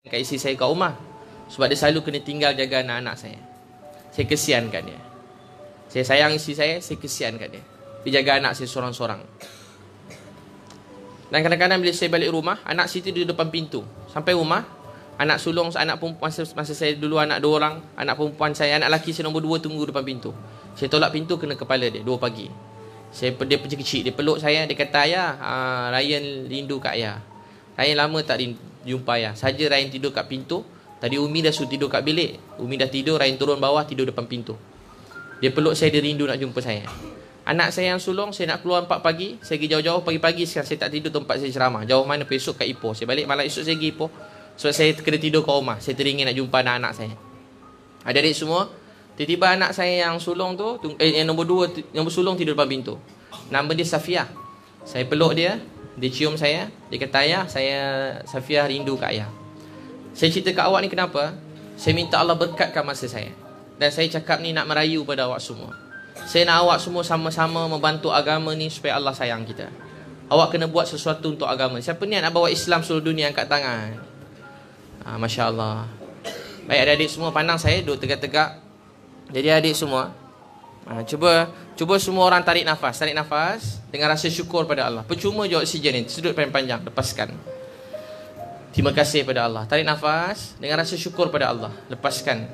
kat isteri saya kat rumah. Sebab dia selalu kena tinggal jaga anak-anak saya. Saya kesian kat dia. Saya sayang isteri saya kesian kat dia. Dia jaga anak saya seorang-seorang. Dan kadang-kadang bila saya balik rumah, anak situ di depan pintu. Sampai rumah, anak sulung, anak perempuan, masa saya dulu anak 2 orang, anak perempuan saya, anak lelaki saya nombor 2 tunggu depan pintu. Saya tolak pintu, kena kepala dia 2 pagi. Dia kecil-kecil, dia peluk saya, dia kata, "Ayah, Ryan rindu kat ayah. Ryan lama tak jumpa ayah." Saja Ryan tidur kat pintu. Tadi Umi dah suruh tidur kat bilik. Umi dah tidur, Ryan turun bawah, tidur depan pintu. Dia peluk saya, dia rindu nak jumpa saya. Anak saya yang sulung, saya nak keluar 4 pagi. Saya pergi jauh-jauh pagi-pagi. Sekarang saya tak tidur tempat saya ceramah. Jauh mana, besok kat Ipoh. Saya balik malam esok saya pergi Ipoh. Sebab saya kena tidur kat rumah. Saya teringin nak jumpa anak-anak saya. Adik-adik semua, tiba-tiba anak saya yang sulung tu, yang nombor 2, nombor sulung tidur depan pintu. Nama dia Safiah. Saya peluk dia, dia cium saya. Dia kata, "Ayah, saya Safiah rindu kat ayah." Saya cerita kat awak ni kenapa? Saya minta Allah berkatkan masa saya. Dan saya cakap ni nak merayu pada awak semua. Saya nak awak semua sama-sama membantu agama ni supaya Allah sayang kita. Awak kena buat sesuatu untuk agama. Siapa ni nak bawa Islam seluruh dunia, angkat tangan. Masya Allah. Baik adik-adik semua, pandang saya, duduk tegak-tegak. Jadi adik semua, cuba semua orang tarik nafas. Tarik nafas dengan rasa syukur pada Allah. Percuma je oksigen ni, sudut panjang, lepaskan. Terima kasih pada Allah. Tarik nafas dengan rasa syukur pada Allah. Lepaskan.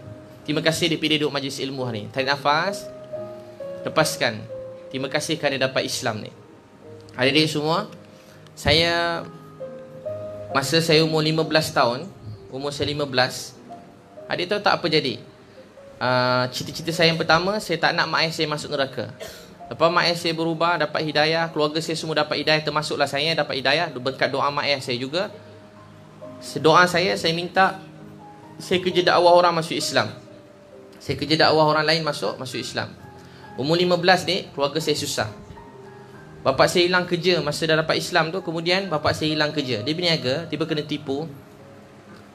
Terima kasih dia duduk majlis ilmu hari ni. Tarik nafas, lepaskan. Terima kasih kerana dapat Islam ni. Adik-adik semua, saya masa saya umur 15 tahun, umur saya 15, adik tahu tak apa jadi? Cita-cita saya yang pertama, saya tak nak mak ayah saya masuk neraka. Lepas mak ayah saya berubah, dapat hidayah, keluarga saya semua dapat hidayah, termasuklah saya dapat hidayah berkat doa mak ayah saya juga. Doa saya minta saya kerja dakwah orang masuk Islam. Saya kerja dakwah orang lain masuk Islam. Umur 15 ni, keluarga saya susah. Bapak saya hilang kerja masa dah dapat Islam tu. Kemudian bapak saya hilang kerja. Dia berniaga, tiba kena tipu.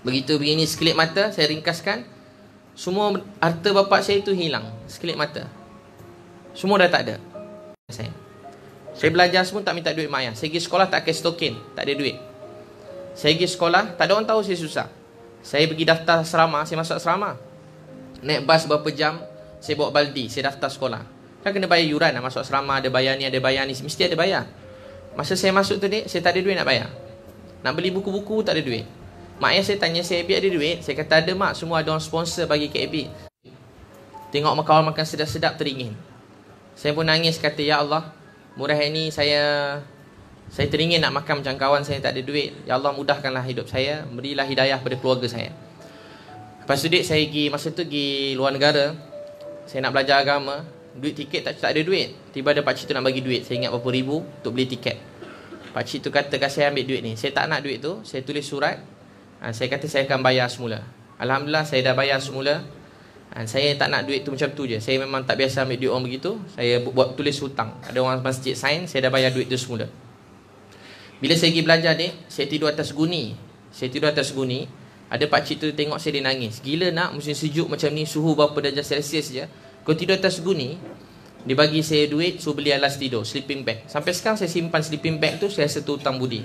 Begitu begini sekelip mata, saya ringkaskan, semua harta bapak saya tu hilang sekelip mata. Semua dah tak ada. Saya belajar semua tak minta duit mak ayah. Saya pergi sekolah tak cash token, tak ada duit. Saya pergi sekolah, tak ada orang tahu saya susah. Saya pergi daftar asrama, saya masuk asrama. Naik bas berapa jam, saya bawa baldi, saya daftar sekolah. Kan kena bayar yuran nak masuk asrama, ada bayar ni, mesti ada bayar. Masa saya masuk tu saya tak ada duit nak bayar. Nak beli buku-buku tak ada duit. Mak ayah saya tanya saya, "AB ada duit?" Saya kata, "Ada mak, semua ada orang sponsor bagi ke AB." Tengok kawan makan sedap-sedap teringin. Saya pun nangis kata, "Ya Allah, murah ini saya teringin nak makan macam kawan saya, tak ada duit. Ya Allah, mudahkanlah hidup saya, berilah hidayah pada keluarga saya." Lepas tu saya pergi, masa tu pergi luar negara. Saya nak belajar agama. Duit tiket tak ada duit. Tiba ada pakcik tu nak bagi duit. Saya ingat berapa ribu untuk beli tiket. Pakcik tu kata, "Saya ambil duit ni." Saya tak nak duit tu. Saya tulis surat. Saya kata saya akan bayar semula. Alhamdulillah saya dah bayar semula. Saya tak nak duit tu macam tu je. Saya memang tak biasa ambil duit orang begitu. Saya buat tulis hutang. Ada orang masjid sign, saya dah bayar duit tu semula. Bila saya pergi belajar saya tidur atas guni. Ada pakcik tu tengok saya, dia nangis. "Gila nak, musim sejuk macam ni, suhu berapa darjah Celsius je, kau tidur atas guni?" Dia bagi saya duit, suruh beli alas tidur, sleeping bag. Sampai sekarang saya simpan sleeping bag tu, saya rasa tu hutang budi.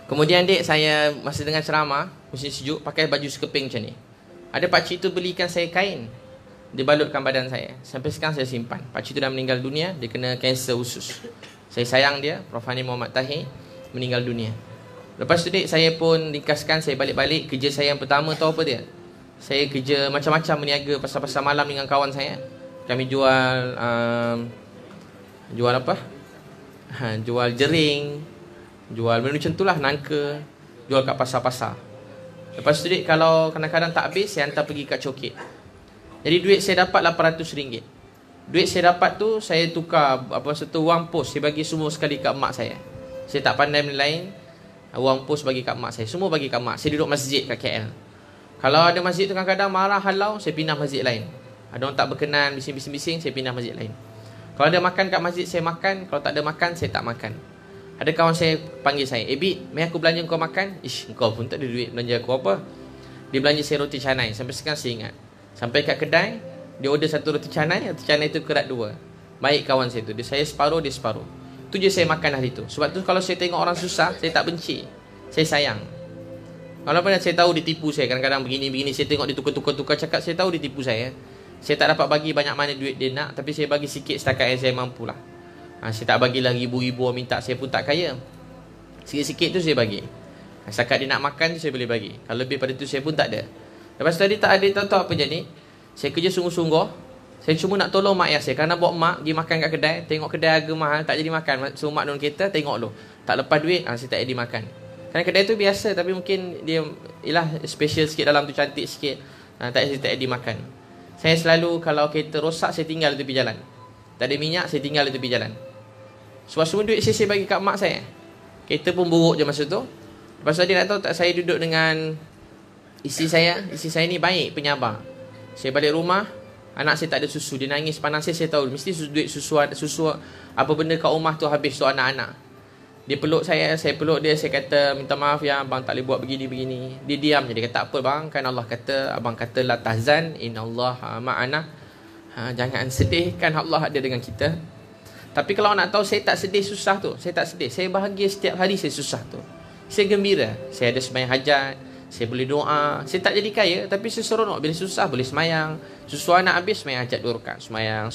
Kemudian saya masa dengan ceramah, musim sejuk, pakai baju sekeping macam ni. Ada pakcik tu belikan saya kain, dia balutkan badan saya. Sampai sekarang saya simpan. Pakcik tu dah meninggal dunia, dia kena kanser usus. Saya sayang dia, Prof. Hani Muhammad Tahir, meninggal dunia. Lepas tu saya pun ringkaskan, saya balik-balik. Kerja saya yang pertama tahu apa dia? Saya kerja macam-macam, berniaga pasar-pasar malam dengan kawan saya. Kami jual jual apa? Jual jering, jual benda macam itulah, nangka, jual kat pasar-pasar. Lepas tu kalau kadang-kadang tak habis, saya hantar pergi kat coket. Jadi duit saya dapat RM800. Duit saya dapat tu saya tukar satu wang pos, saya bagi semua sekali kat mak saya. Saya tak pandai benda lain. Wang pos bagi kat mak saya, semua bagi kat mak. Saya duduk masjid kat KL. Kalau ada masjid tu kadang-kadang marah halau, saya pindah masjid lain. Ada orang tak berkenan, bising-bising, saya pindah masjid lain. Kalau ada makan kat masjid, saya makan. Kalau tak ada makan, saya tak makan. Ada kawan saya panggil saya, "Abi, mari aku belanja kau makan." "Ish, kau pun tak ada duit belanja aku apa." Dia belanja saya roti canai. Sampai sekarang saya ingat. Sampai kat kedai, dia order satu roti canai tu kerat 2. Baik kawan saya tu, dia saya separuh, dia separuh. Tu je saya makan hari tu. Sebab tu kalau saya tengok orang susah, saya tak benci, saya sayang. Walaupun saya tahu dia tipu saya, kadang-kadang begini-begini, saya tengok dia tukar-tukar cakap, saya tahu dia tipu saya. Saya tak dapat bagi banyak mana duit dia nak, tapi saya bagi sikit setakat yang saya mampu lah. Saya tak bagilah ribu-ribu orang minta, saya pun tak kaya. Sikit-sikit tu saya bagi. Setakat dia nak makan tu saya boleh bagi. Kalau lebih pada tu saya pun tak ada. Lepas tadi tak ada, tahu apa jadi? Saya kerja sungguh-sungguh. Saya cuma nak tolong mak ayah saya. Kerana bawa mak pergi makan kat kedai, tengok kedai harga mahal, tak jadi makan. So mak turun kereta, tengok dulu. Tak lepas duit, saya tak jadi makan. Kerana kedai tu biasa, tapi mungkin dia special sikit, dalam tu cantik sikit. Tak jadi makan. Saya selalu kalau kereta rosak, saya tinggal di tepi jalan. Tak ada minyak, saya tinggal di tepi jalan. Sebab semua duit saya bagi kat mak saya. Kereta pun buruk je masa tu. Lepas tu dia nak tahu tak, saya duduk dengan isteri saya. Isteri saya ni baik, penyabar. Saya balik rumah, anak saya tak ada susu. Dia nangis panas saya tahu. Mesti duit susu apa benda kat rumah tu habis tu anak-anak. Dia peluk saya peluk dia. Saya kata, minta maaf ya abang, tak boleh buat begini-begini. Dia diam je. Dia kata, tak apa bang, kan Allah kata, abang kata la tahzan, innallaha ma'ana. Jangan sedih, kan Allah ada dengan kita. Tapi kalau nak tahu, saya tak sedih susah tu. Saya tak sedih. Saya bahagia setiap hari saya susah tu. Saya gembira. Saya ada sembahyang hajat. Saya boleh doa. Saya tak jadi kaya, tapi saya seronok. Bila susah, boleh semayang. Susu anak habis, semayang hajat 2 rakaat. Semayang.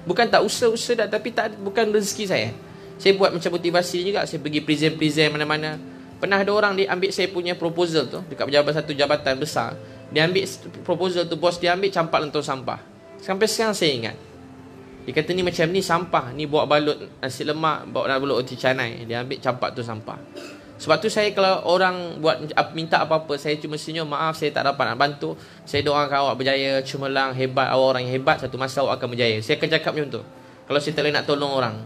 Bukan tak usaha dah, tapi bukan rezeki saya. Saya buat macam motivasi juga. Saya pergi present mana-mana. Pernah ada orang dia ambil saya punya proposal tu dekat pejabat satu jabatan besar. Dia ambil proposal tu, bos dia ambil, campak lentong sampah. Sampai sekarang saya ingat. Dia kata ni macam ni sampah, ni bawa balut nasi lemak, bawa balut roti canai. Dia ambil campak tu sampah. Sebab tu saya kalau orang minta apa-apa, saya cuma senyum, maaf saya tak dapat nak bantu. Saya doakan awak berjaya, cemerlang, hebat, awak orang yang hebat, satu masa awak akan berjaya. Saya akan cakap macam tu. Kalau saya tak boleh nak tolong orang.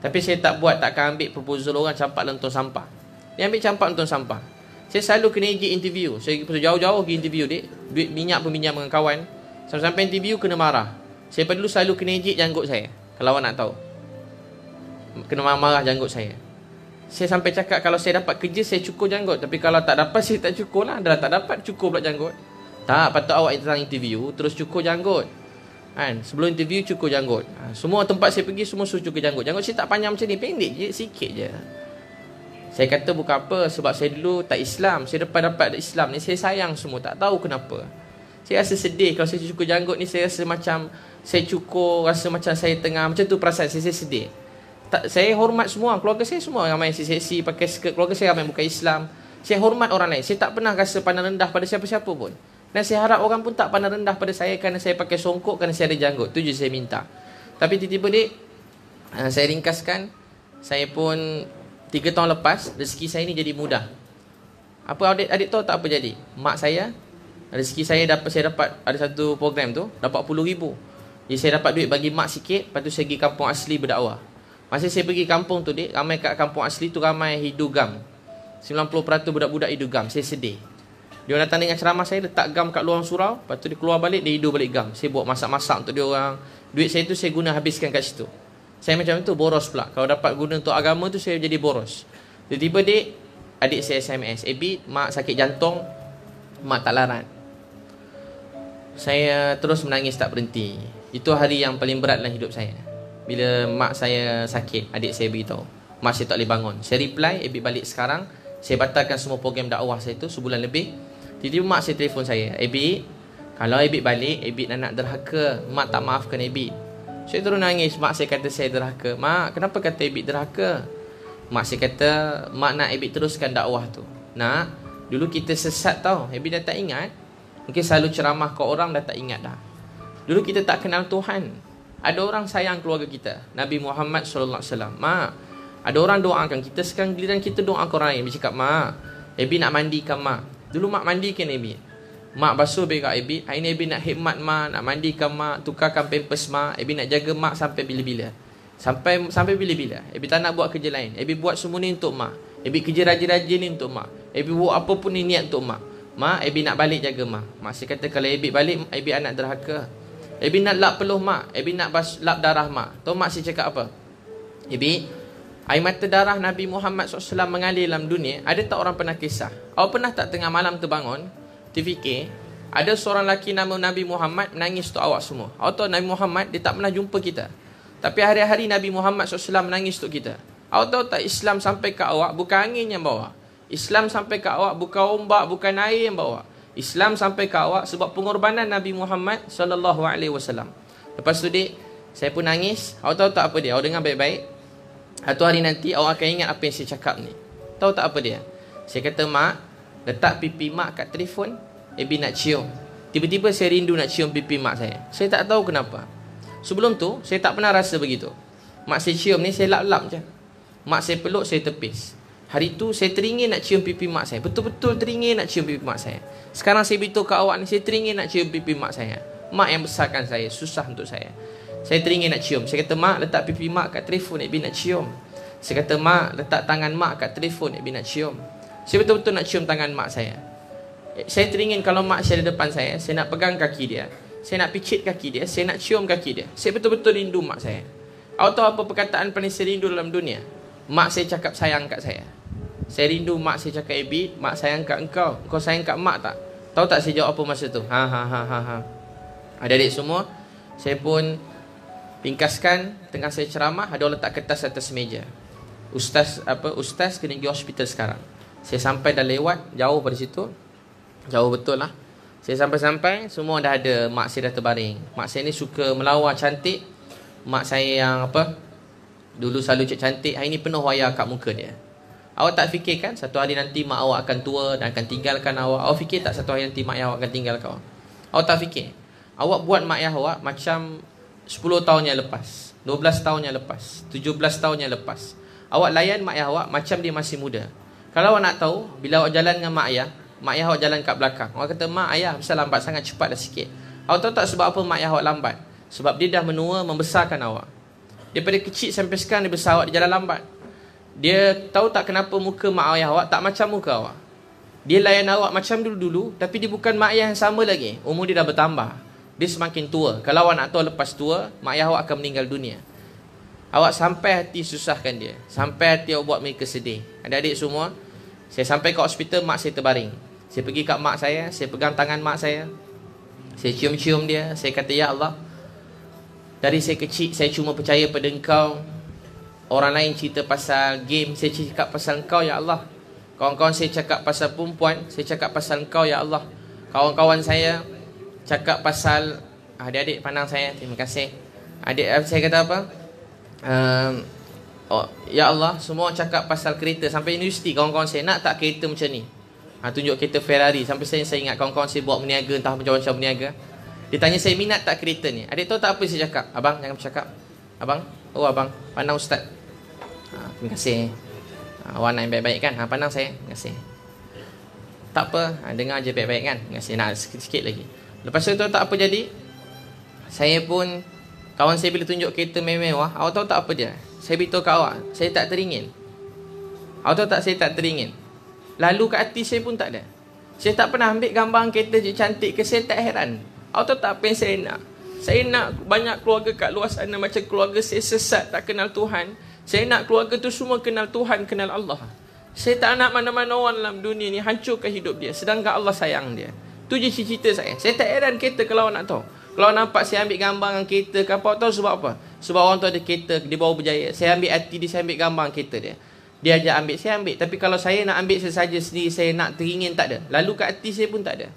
Tapi saya tak takkan ambil proposal orang campak lentong sampah. Dia ambil campak lentong sampah. Saya selalu kena pergi interview. Saya jauh-jauh pergi interview dia. Duit minyak pun minyak dengan kawan. Sampai interview kena marah. Saya dulu selalu kena ejek janggut saya. Kalau awak nak tahu. Kena marah janggut saya. Saya sampai cakap kalau saya dapat kerja saya cukur janggut. Tapi kalau tak dapat saya tak cukur lah. Dah tak dapat cukur pula janggut. Tak, patut awak datang interview terus cukur janggut. Kan? Sebelum interview cukur janggut. Semua tempat saya pergi semua suruh cukur janggut. Janggut saya tak panjang macam ni, pendek je, sikit je. Saya kata bukan apa, sebab saya dulu tak Islam. Saya dapat Islam ni, saya sayang semua, tak tahu kenapa. Saya rasa sedih kalau saya cukur janggut ni. Saya rasa macam saya cukur, rasa macam saya tengah, macam tu perasaan saya sedih. Saya hormat semua, keluarga saya semua ramai seksi pakai skirt, keluarga saya ramai bukan Islam. Saya hormat orang lain. Saya tak pernah rasa pandang rendah pada siapa-siapa pun. Dan saya harap orang pun tak pandang rendah pada saya kerana saya pakai songkok, kerana saya ada janggut. Itu je saya minta. Tapi tiba-tiba saya ringkaskan, saya pun 3 tahun lepas, rezeki saya ni jadi mudah. Apa adik tahu tak apa jadi? Mak saya, rezeki saya dapat ada satu program tu, dapat 10,000. Jadi saya dapat duit bagi mak sikit, lepas tu saya pergi kampung asli berdakwah. Masa saya pergi kampung tu, ramai kat kampung asli tu ramai hidugam. 90% budak-budak hidugam. Saya sedih. Dia datang dengan ceramah saya, letak gam kat luar surau, lepas tu dia keluar balik, dia hidup balik gam. Saya buat masak-masak untuk dia orang. Duit saya tu saya guna habiskan kat situ. Saya macam tu, boros pula. Kalau dapat guna untuk agama tu, saya jadi boros. Tiba-tiba adik saya SMS, Bit, mak sakit jantung, mak tak larat. Saya terus menangis tak berhenti. Itu hari yang paling berat dalam hidup saya. Bila mak saya sakit, adik saya beritahu, mak saya tak boleh bangun. Saya reply, Bit balik sekarang. Saya batalkan semua program dakwah saya tu sebulan lebih. Tiba-tiba mak saya telefon saya, Bit, kalau Bit balik, Bit nak derhaka, mak tak maafkan Bit. Saya terus nangis. Mak saya kata saya derhaka. Mak, kenapa kata Bit derhaka? Mak saya kata, mak nak Bit teruskan dakwah tu. Nak, dulu kita sesat tau, Bit dah tak ingat. Mungkin selalu ceramah ke orang dah tak ingat dah. Dulu kita tak kenal Tuhan. Ada orang sayang keluarga kita, Nabi Muhammad SAW. Mak, ada orang doakan kita, sekarang giliran kita doakan orang lain. Dia cakap, mak, Bit nak mandikan mak. Dulu mak mandikan Bit. Mak basuh Bit kat Bit. Hari ni Bit nak khidmat mak, nak mandikan mak, tukarkan pampers mak. Bit nak jaga mak sampai bila-bila. Sampai bila-bila. Bit tak nak buat kerja lain. Bit buat semua ni untuk mak. Bit kerja rajin-rajin ni untuk mak. Bit buat apa pun ni niat untuk mak. Mak, Bit nak balik jaga mak. Mak saya kata kalau Bit balik, Bit anak derhaka. Bit nak lap peluh mak. Bit nak lap darah mak. Tahu mak saya cakap apa? Bit, air mata darah Nabi Muhammad SAW mengalir dalam dunia. Ada tak orang pernah kisah? Awak pernah tak tengah malam terbangun, terfikir, ada seorang lelaki nama Nabi Muhammad menangis untuk awak semua. Awak tahu Nabi Muhammad, dia tak pernah jumpa kita. Tapi hari-hari Nabi Muhammad SAW menangis untuk kita. Awak tahu tak Islam sampai ke awak, bukan angin yang bawa. Islam sampai ke awak bukan ombak, bukan air yang bawa. Islam sampai ke awak sebab pengorbanan Nabi Muhammad sallallahu alaihi wasallam. Lepas tu dik, saya pun nangis. Awak tahu tak apa dia? Awak dengar baik-baik. Satu hari nanti awak akan ingat apa yang saya cakap ni. Tahu tak apa dia? Saya kata, mak, letak pipi mak kat telefon, Ebi nak cium. Tiba-tiba saya rindu nak cium pipi mak saya. Saya tak tahu kenapa. Sebelum tu, saya tak pernah rasa begitu. Mak saya cium ni, saya lap-lap je. Mak saya peluk, saya tepis. Hari tu, saya teringin nak cium pipi mak saya. Betul-betul teringin nak cium pipi mak saya. Sekarang saya beritahu ke awak ni, saya teringin nak cium pipi mak saya. Mak yang besarkan saya, susah untuk saya. Saya teringin nak cium. Saya kata, mak, letak pipi mak kat telefon, Ebi nak cium. Saya kata, mak, letak tangan mak kat telefon, Ebi nak cium. Saya betul-betul nak cium tangan mak saya. Saya teringin kalau mak saya ada depan saya nak pegang kaki dia, saya nak picit kaki dia, saya nak cium kaki dia. Saya betul-betul rindu mak saya. Awak tahu apa perkataan paling saya rindu dalam dunia? Mak saya cakap sayang kat saya. Saya rindu mak saya cakap, Ebi, mak sayang kat engkau. Engkau sayang kat mak tak? Tahu tak saya jawab apa masa tu? Adik-adik semua, saya pun ringkaskan, tengah saya ceramah, ada orang letak kertas atas meja. Ustaz kena pergi hospital sekarang. Saya sampai dah lewat, jauh pada situ. Jauh betul lah. Saya sampai-sampai, semua dah ada. Mak saya dah terbaring. Mak saya ni suka melawar cantik. Mak saya yang dulu selalu cek cantik, hari ni penuh wayar kat muka dia. Awak tak fikir kan satu hari nanti mak awak akan tua dan akan tinggalkan awak? Awak fikir tak satu hari nanti mak ayah awak akan tinggalkan awak? Awak tak fikir? Awak buat mak ayah awak macam 10 tahun yang lepas, 12 tahun yang lepas, 17 tahun yang lepas. Awak layan mak ayah awak macam dia masih muda. Kalau awak nak tahu, bila awak jalan dengan mak ayah awak jalan kat belakang. Awak kata, mak, ayah, bisa lambat sangat, cepat dah sikit. Awak tahu tak sebab apa mak ayah awak lambat? Sebab dia dah menua membesarkan awak. Daripada kecil sampai sekarang dia besar, awak dia jalan lambat. Dia tahu tak kenapa muka mak ayah awak tak macam muka awak? Dia layan awak macam dulu-dulu, tapi dia bukan mak ayah yang sama lagi. Umur dia dah bertambah. Dia semakin tua. Kalau awak nak tahu lepas tua, mak ayah awak akan meninggal dunia. Awak sampai hati susahkan dia. Sampai hati awak buat mereka sedih. Adik-adik semua, saya sampai ke hospital, mak saya terbaring. Saya pergi kat mak saya pegang tangan mak saya cium-cium dia. Saya kata, ya Allah, dari saya kecil saya cuma percaya pada engkau. Orang lain cerita pasal game, saya cakap pasal engkau, ya Allah. Kawan-kawan saya cakap pasal perempuan, saya cakap pasal engkau, ya Allah. Kawan-kawan saya cakap pasal adik-adik pandang saya, terima kasih. Adik saya kata apa? Ya Allah, semua cakap pasal kereta. Sampai universiti kawan-kawan saya, nak tak kereta macam ni? Tunjuk kereta Ferrari. Sampai saya ingat kawan-kawan saya buat berniaga, entah macam-macam berniaga. Dia tanya saya, minat tak kereta ni? Adik tahu tak apa saya cakap? Abang, jangan bercakap. Abang, oh abang, pandang ustaz. Terima kasih. Awak nak yang baik-baik kan? Pandang saya, terima kasih. Tak apa, dengar je baik-baik kan? Terima kasih, nak sikit-sikit lagi. Lepas tu tahu tak apa jadi? Saya pun, kawan saya bila tunjuk kereta mewah, awak tahu tak apa dia? Saya beritahu kat awak, saya tak teringin. Awak tahu tak saya tak teringin? Lalu kat hati saya pun tak ada. Saya tak pernah ambil gambar kereta je cantik ke, saya tak heran. Awak tahu tak apa yang saya nak? Saya nak banyak keluarga kat luar sana macam keluarga saya sesat, tak kenal Tuhan. Saya nak keluarga tu semua kenal Tuhan, kenal Allah. Saya tak nak mana-mana orang dalam dunia ni hancurkan hidup dia, sedangkan Allah sayang dia. Tu je cita-cita saya. Saya tak heran kereta kalau awak nak tahu. Kalau nampak saya ambil gambar dengan kereta ke apa, tahu sebab apa? Sebab orang tu ada kereta, dia bawa berjaya. Saya ambil hati dia, saya ambil gambar dengan kereta dia. Dia ajak ambil, saya ambil. Tapi kalau saya nak ambil sesaja sendiri, saya nak teringin, tak ada. Lalu kat hati saya pun tak ada.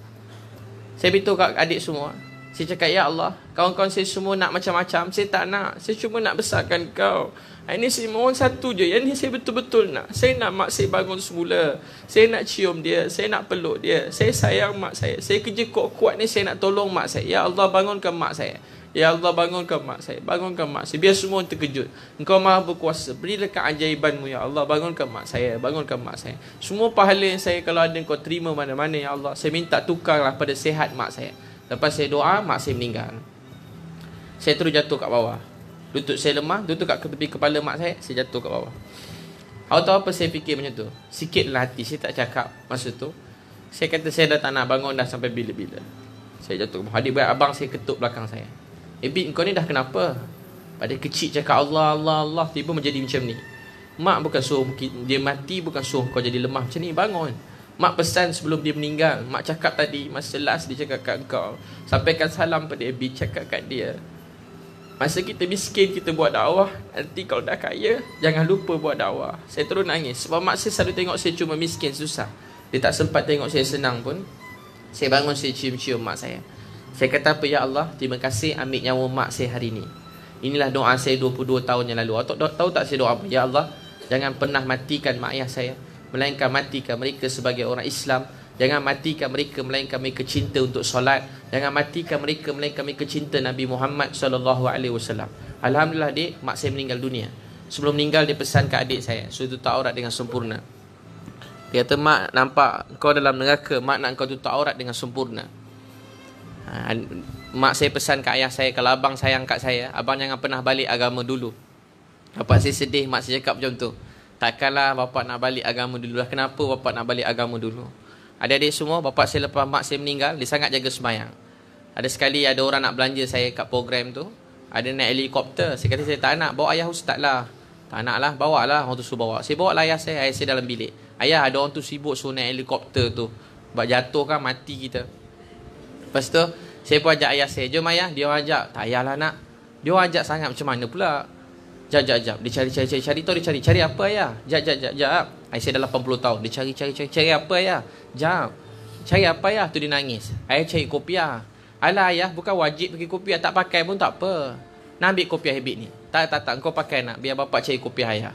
Saya beritahu kat adik semua. Saya cakap, ya Allah, kawan-kawan saya semua nak macam-macam. Saya tak nak. Saya cuma nak besarkan kau. Ini saya mohon satu je. Yang ni saya betul-betul nak. Saya nak mak saya bangun semula. Saya nak cium dia. Saya nak peluk dia. Saya sayang mak saya. Saya kerja kuat-kuat ni, saya nak tolong mak saya. Ya Allah, bangunkan mak saya. Ya Allah, bangunkan mak saya. Bangunkan mak saya. Biar semua terkejut. Engkau maha berkuasa. Berilah keajaibanmu, ya Allah. Bangunkan mak saya. Bangunkan mak saya. Semua pahala yang saya kalau ada kau terima mana-mana, ya Allah. Saya minta tukarlah pada sehat mak saya. Lepas saya doa, mak saya meninggal. Saya terus jatuh kat bawah. Lutut saya lemah, duduk kat tepi kepala mak saya jatuh kat bawah. Awak tahu apa saya fikir macam tu? Sikitlah hati, saya tak cakap masa tu. Saya kata saya dah tak nak bangun dah sampai bila-bila. Saya jatuh ke bawah. Adik-beradik abang saya ketuk belakang saya. Bik, kau ni dah kenapa? Pada kecil cakap Allah, Allah, Allah, tiba menjadi macam ni. Mak bukan suruh dia mati, bukan suruh kau jadi lemah macam ni, bangun. Mak pesan sebelum dia meninggal. Mak cakap tadi, masa last dia cakap kat kau, sampaikan salam pada Abi, cakap kat dia, Masa kita miskin, kita buat dakwah. Nanti kalau dah kaya, jangan lupa buat dakwah. Saya terus nangis. Sebab mak saya selalu tengok saya cuma miskin, susah. Dia tak sempat tengok saya senang pun. Saya bangun, saya cium-cium mak saya. Saya kata apa, ya Allah, terima kasih ambil nyawa mak saya hari ini. Inilah doa saya 22 tahun yang lalu. Tahu tak saya doa apa? Ya Allah, jangan pernah matikan mak ayah saya, melainkan matikan mereka sebagai orang Islam. Jangan matikan mereka, melainkan mereka cinta untuk solat. Jangan matikan mereka, melainkan mereka cinta Nabi Muhammad SAW. Alhamdulillah, adik, mak saya meninggal dunia. Sebelum meninggal, dia pesan ke adik saya, suruh tutup aurat dengan sempurna. Dia kata, mak nampak kau dalam neraka, mak nak kau tutup aurat dengan sempurna. Mak saya pesan ke ayah saya, kalau abang sayang kat saya, abang jangan pernah balik agama dulu. Bapak saya sedih, mak saya cakap macam tu. Takkanlah bapak nak balik agama dulu lah. Kenapa bapak nak balik agama dulu? Adik-adik semua, bapak saya lepas mak saya meninggal, dia sangat jaga sembahyang. Ada sekali ada orang nak belanja saya kat program tu, ada naik helikopter. Saya kata, saya tak nak, bawa ayah ustaz lah. Tak nak lah, bawa lah, orang tu suruh bawa. Saya bawa lah ayah saya dalam bilik. Ayah, ada orang tu sibuk suruh naik helikopter tu, sebab jatuh kan mati kita. Lepas tu saya pun ajak ayah saya, jom ayah. Dia ajak, tak payahlah nak. Dia ajak sangat, macam mana pula. Jap. Dia cari tahu, dia cari apa ayah? Jap. Ayah saya dah 80 tahun. Dia cari apa ayah? Jap. Cari apa ayah? Tu dia nangis. Ayah cari kopiah. Alah ayah, bukan wajib pergi kopiah. Tak pakai pun tak apa. Nak ambil kopiah habit ni. Tak. Kau pakai nak. Biar bapak cari kopiah ayah.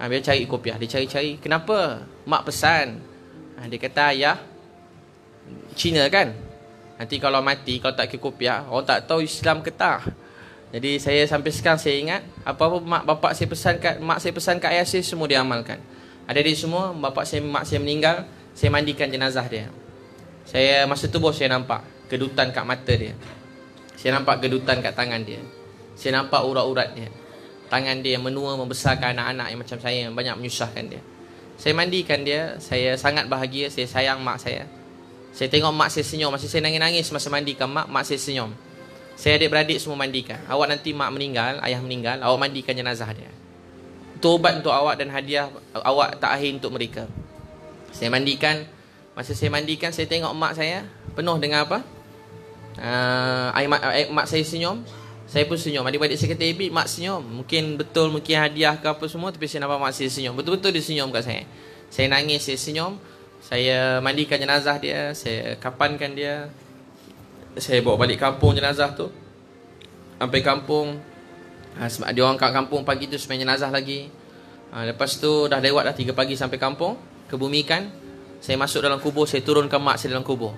Biar cari kopiah. Dia cari. Kenapa? Mak pesan. Dia kata, ayah, Cina kan? Nanti kalau mati, kalau tak pergi kopiah, orang tak tahu Islam ke tak. Jadi saya sampai sekarang saya ingat apa-apa mak saya pesan kat ayah saya, semua dia amalkan. Adik-adik semua, mak saya meninggal, saya mandikan jenazah dia. Saya masa tu saya nampak kedutan kat mata dia. Saya nampak kedutan kat tangan dia. Saya nampak urat-urat dia. Tangan dia yang menua membesarkan anak-anak yang macam saya, yang banyak menyusahkan dia. Saya mandikan dia, saya sangat bahagia, saya sayang mak saya. Saya tengok mak saya senyum, masa saya nangis masa mandikan mak saya senyum. Saya adik-beradik semua mandikan. Awak nanti mak meninggal, ayah meninggal, awak mandikan jenazah dia. Itu ubat untuk awak dan hadiah awak takhir untuk mereka. Saya mandikan. Masa saya mandikan, saya tengok mak saya penuh dengan apa? Mak saya senyum. Saya pun senyum. Adik-beradik saya kata, Ebi, mak senyum. Mungkin betul, mungkin hadiah ke apa semua. Tapi saya nampak mak saya senyum. Betul-betul dia senyum kat saya. Saya nangis, saya senyum. Saya mandikan jenazah dia. Saya kapankan dia. Saya bawa balik kampung jenazah tu. Sampai kampung, dia orang kat kampung pagi tu sembang jenazah lagi. Lepas tu dah lewat dah 3 pagi sampai kampung. Kebumikan. Saya masuk dalam kubur, saya turunkan mak saya dalam kubur.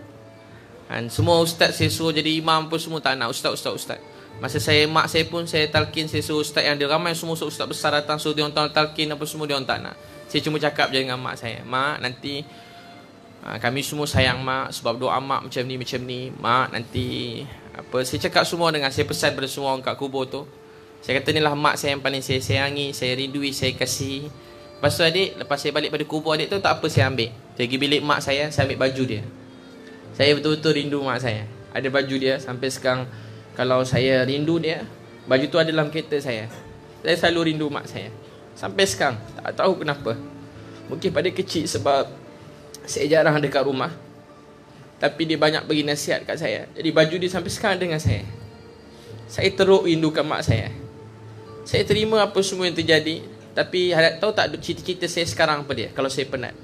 Semua ustaz saya suruh jadi imam pun semua tak nak. Ustaz. Masa mak saya pun saya talqin, saya suruh ustaz yang dia ramai semua ustaz besar datang suruh dia orang talqin apa semua, dia orang tak nak. Saya cuma cakap je dengan mak saya, mak nanti kami semua sayang mak sebab doa mak macam ni. Mak nanti apa, saya cakap semua dengan saya pesan pada semua orang kat kubur tu. Saya kata inilah mak saya yang paling saya sayangi, saya rindui, saya kasihi. Lepas tu adik, lepas saya balik pada kubur adik tu, tak apa saya ambil. Saya pergi bilik mak saya ambil baju dia. Saya betul-betul rindu mak saya. Ada baju dia sampai sekarang. Kalau saya rindu dia, baju tu ada dalam kereta saya. Saya selalu rindu mak saya sampai sekarang. Tak tahu kenapa. Mungkin pada kecil sebab saya jarang dekat rumah, tapi dia banyak bagi nasihat kat saya. Jadi baju dia sampai sekarang dengan saya. Saya teruk rindukan mak saya. Saya terima apa semua yang terjadi. Tapi tahu tak cita-cita saya sekarang apa dia? Kalau saya penat,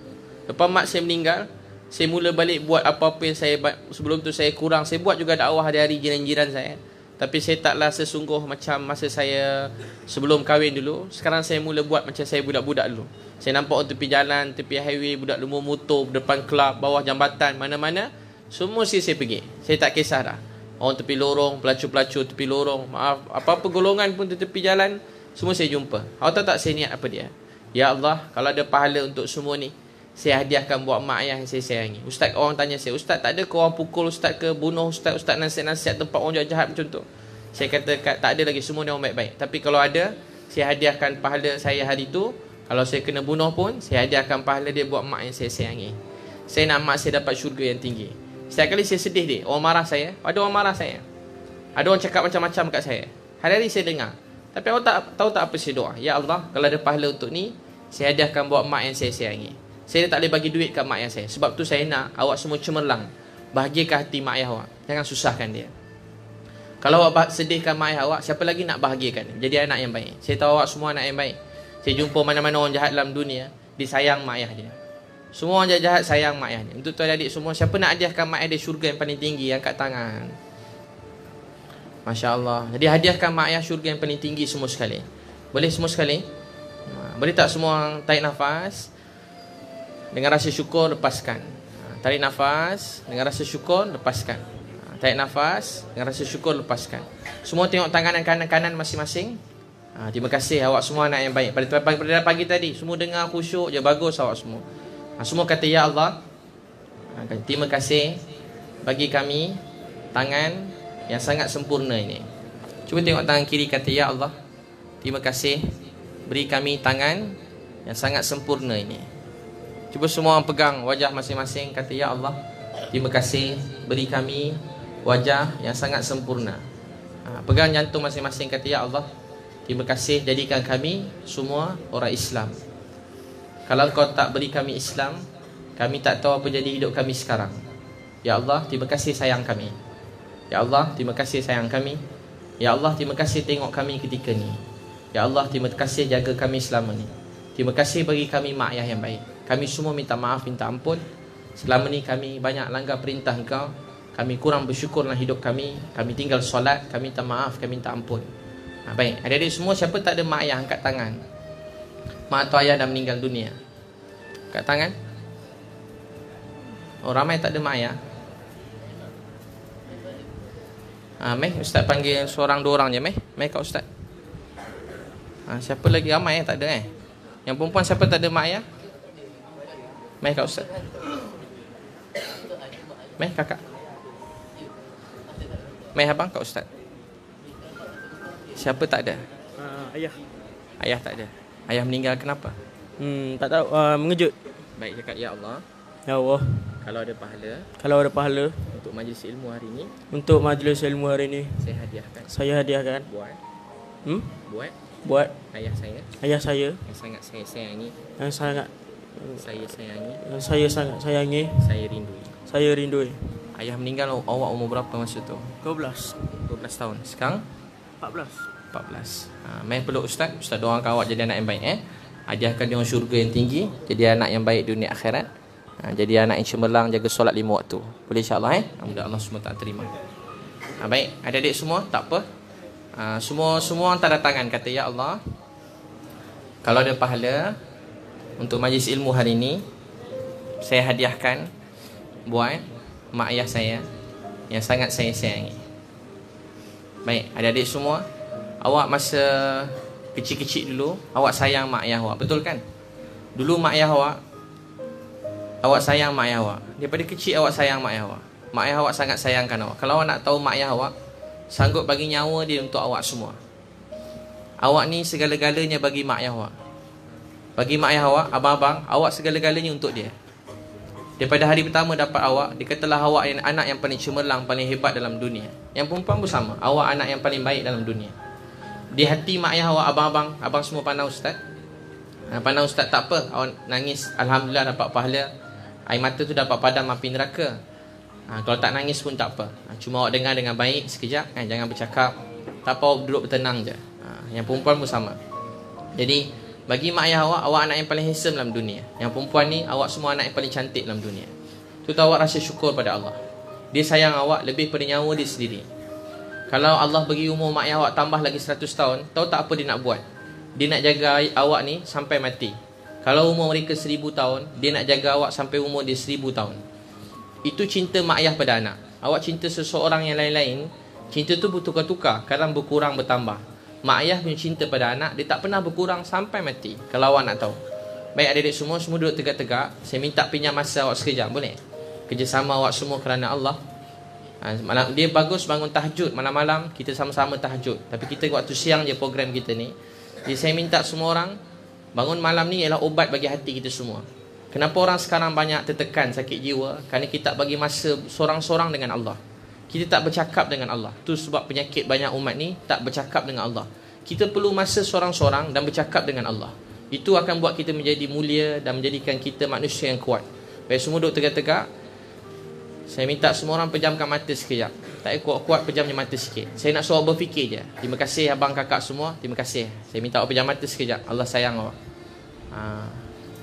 lepas mak saya meninggal, saya mula balik buat apa-apa yang saya sebelum tu saya kurang. Saya buat juga dakwah hari-hari jiran-jiran saya. Tapi saya taklah sesungguh macam masa saya sebelum kahwin dulu. Sekarang saya mula buat macam saya budak-budak dulu. Saya nampak orang tepi jalan, tepi highway, budak lumur motor, depan kelab, bawah jambatan, mana-mana, semua saya pergi. Saya tak kisah dah. Orang tepi lorong, pelacur-pelacur tepi lorong, maaf, apa-apa golongan pun di tepi jalan, semua saya jumpa. Awak tahu tak saya niat apa dia? Ya Allah, kalau ada pahala untuk semua ni, saya hadiahkan buat mak ayah yang saya sayangi. Ustaz, orang tanya saya, Ustaz, tak ada ke orang pukul Ustaz ke, bunuh Ustaz nasihat-nasihat tempat orang jahat macam tu? Saya kata, tak ada lagi, semua ni orang baik-baik. Tapi kalau ada, saya hadiahkan pahala saya hari tu. Kalau saya kena bunuh pun, saya hadiahkan pahala dia buat mak yang saya sayangi. Saya nak mak saya dapat syurga yang tinggi. Setiap kali saya sedih dia, orang marah saya, ada orang marah saya, ada orang cakap macam-macam kat saya, hari-hari saya dengar. Tapi awak tahu tak apa saya doa? Ya Allah, kalau ada pahala untuk ni, saya hadiahkan buat mak yang saya sayangi. Saya tak boleh bagi duit kat mak ayah saya. Sebab tu saya nak awak semua cemerlang, bahagiakan hati mak ayah awak. Jangan susahkan dia. Kalau awak sedihkan mak ayah awak, siapa lagi nak bahagiakan? Jadi anak yang baik. Saya tahu awak semua anak yang baik. Saya jumpa mana-mana orang jahat dalam dunia, dia sayang mak ayah dia. Semua orang jahat sayang mak ayah dia. Untuk tuan adik semua, siapa nak hadiahkan mak ayah dia syurga yang paling tinggi, angkat tangan. Masya Allah. Jadi hadiahkan mak ayah syurga yang paling tinggi semua sekali. Boleh semua sekali? Boleh tak semua tarik nafas? Dengan rasa syukur, lepaskan. Tarik nafas, dengan rasa syukur, lepaskan. Tarik nafas, dengan rasa syukur, lepaskan. Semua tengok tangan kanan-kanan masing-masing. Terima kasih awak semua anak yang baik. Pada pagi tadi, semua dengar khusyuk je, bagus awak semua. Semua kata, Ya Allah, terima kasih bagi kami tangan yang sangat sempurna ini. Cuba tengok tangan kiri, kata, Ya Allah, terima kasih beri kami tangan yang sangat sempurna ini. Cuba semua orang pegang wajah masing-masing, kata, Ya Allah, terima kasih beri kami wajah yang sangat sempurna. Pegang jantung masing-masing, kata, Ya Allah, terima kasih jadikan kami semua orang Islam. Kalau kau tak beri kami Islam, kami tak tahu apa jadi hidup kami sekarang. Ya Allah, terima kasih sayang kami. Ya Allah, terima kasih sayang kami. Ya Allah, terima kasih tengok kami ketika ni. Ya Allah, terima kasih jaga kami selama ni. Terima kasih bagi kami mak ayah yang baik. Kami semua minta maaf, minta ampun. Selama ni kami banyak langgar perintah Engkau. Kami kurang bersyukur dalam hidup kami. Kami tinggal solat, kami minta maaf, kami minta ampun. Baik, adik-adik semua, siapa tak ada mak ayah, angkat tangan. Mak atau ayah dah meninggal dunia, angkat tangan. Oh, ramai tak ada mak ayah. Meh, Ustaz panggil seorang dua orang je, Meh. Meh kat Ustaz. Siapa lagi? Ramai tak ada Yang perempuan siapa tak ada mak ayah? Meh kat Ustaz. Meh kakak. Meh abang kat Ustaz. Siapa tak ada? Ayah. Ayah tak ada. Ayah meninggal kenapa? Tak tahu, mengejut. Baik, cakap, Ya Allah, Ya Allah, kalau ada pahala untuk majlis ilmu hari ini, untuk majlis ilmu hari ini, saya hadiahkan buat ayah saya ayah saya yang sangat saya sayangi, yang sangat saya sayangi, saya rindui. Ayah meninggal awak umur berapa masa tu? 12 tahun. Sekarang 14. Main peluk Ustaz doakan awak jadi anak yang baik. Hadiahkan dia syurga yang tinggi, jadi anak yang baik dunia akhirat. Jadi anak yang cemerlang, jaga solat 5 waktu. Boleh insya-Allah Mudah Allah semua tak terima. Baik, adik-adik semua, tak apa. Semua tanda tangan, kata, Ya Allah, kalau ada pahala untuk majlis ilmu hari ini, saya hadiahkan buat mak ayah saya yang sangat saya sayangi. Baik, adik-adik semua, awak masa kecil-kecil dulu, awak sayang mak ayah awak, betul kan? Dulu mak ayah awak sayang mak ayah awak. Daripada kecil awak sayang mak ayah awak. Mak ayah awak sangat sayangkan awak. Kalau awak nak tahu, mak ayah awak sanggup bagi nyawa dia untuk awak semua. Awak ni segala-galanya bagi mak ayah awak. Bagi mak ayah awak, abang-abang, awak segala-galanya untuk dia. Daripada hari pertama dapat awak, dia katalah awak anak yang paling cemerlang, paling hebat dalam dunia. Yang perempuan pun sama, awak anak yang paling baik dalam dunia. Di hati mak ayah awak, abang-abang, abang semua pandang Ustaz. Pandang Ustaz tak apa, awak nangis, Alhamdulillah dapat pahala. Air mata tu dapat padam api neraka. Kalau tak nangis pun tak apa. Cuma awak dengar dengan baik sekejap, jangan bercakap. Tak apa, awak duduk bertenang je. Yang perempuan pun sama. Jadi bagi mak ayah awak, awak anak yang paling handsome dalam dunia. Yang perempuan ni, awak semua anak yang paling cantik dalam dunia. Tu awak rasa syukur pada Allah. Dia sayang awak lebih pada nyawa dia sendiri. Kalau Allah bagi umur mak ayah awak tambah lagi 100 tahun, tahu tak apa dia nak buat? Dia nak jaga awak ni sampai mati. Kalau umur mereka 1000 tahun, dia nak jaga awak sampai umur dia 1000 tahun. Itu cinta mak ayah pada anak. Awak cinta seseorang yang lain-lain, cinta tu bertukar-tukar, kadang berkurang bertambah. Mak ayah punya cinta pada anak, dia tak pernah berkurang sampai mati. Kalau awak nak tahu. Baik adik-adik semua duduk tegak-tegak. Saya minta pinjam masa awak sekejap, boleh? Kerjasama awak semua kerana Allah. Dia bagus bangun tahajud malam-malam, kita sama-sama tahajud. Tapi kita waktu siang je program kita ni. Jadi saya minta semua orang, bangun malam ni ialah obat bagi hati kita semua. Kenapa orang sekarang banyak tertekan, sakit jiwa? Kerana kita tak bagi masa sorang-sorang dengan Allah. Kita tak bercakap dengan Allah. Itu sebab penyakit banyak umat ni, tak bercakap dengan Allah. Kita perlu masa sorang-sorang dan bercakap dengan Allah. Itu akan buat kita menjadi mulia dan menjadikan kita manusia yang kuat. Baik, semua duduk tegak-tegak. Saya minta semua orang pejamkan mata sekejap. Tak kuat-kuat, pejamnya mata sikit. Saya nak suruh berfikir je. Terima kasih abang kakak semua. Terima kasih. Saya minta awak pejam mata sekejap. Allah sayang awak.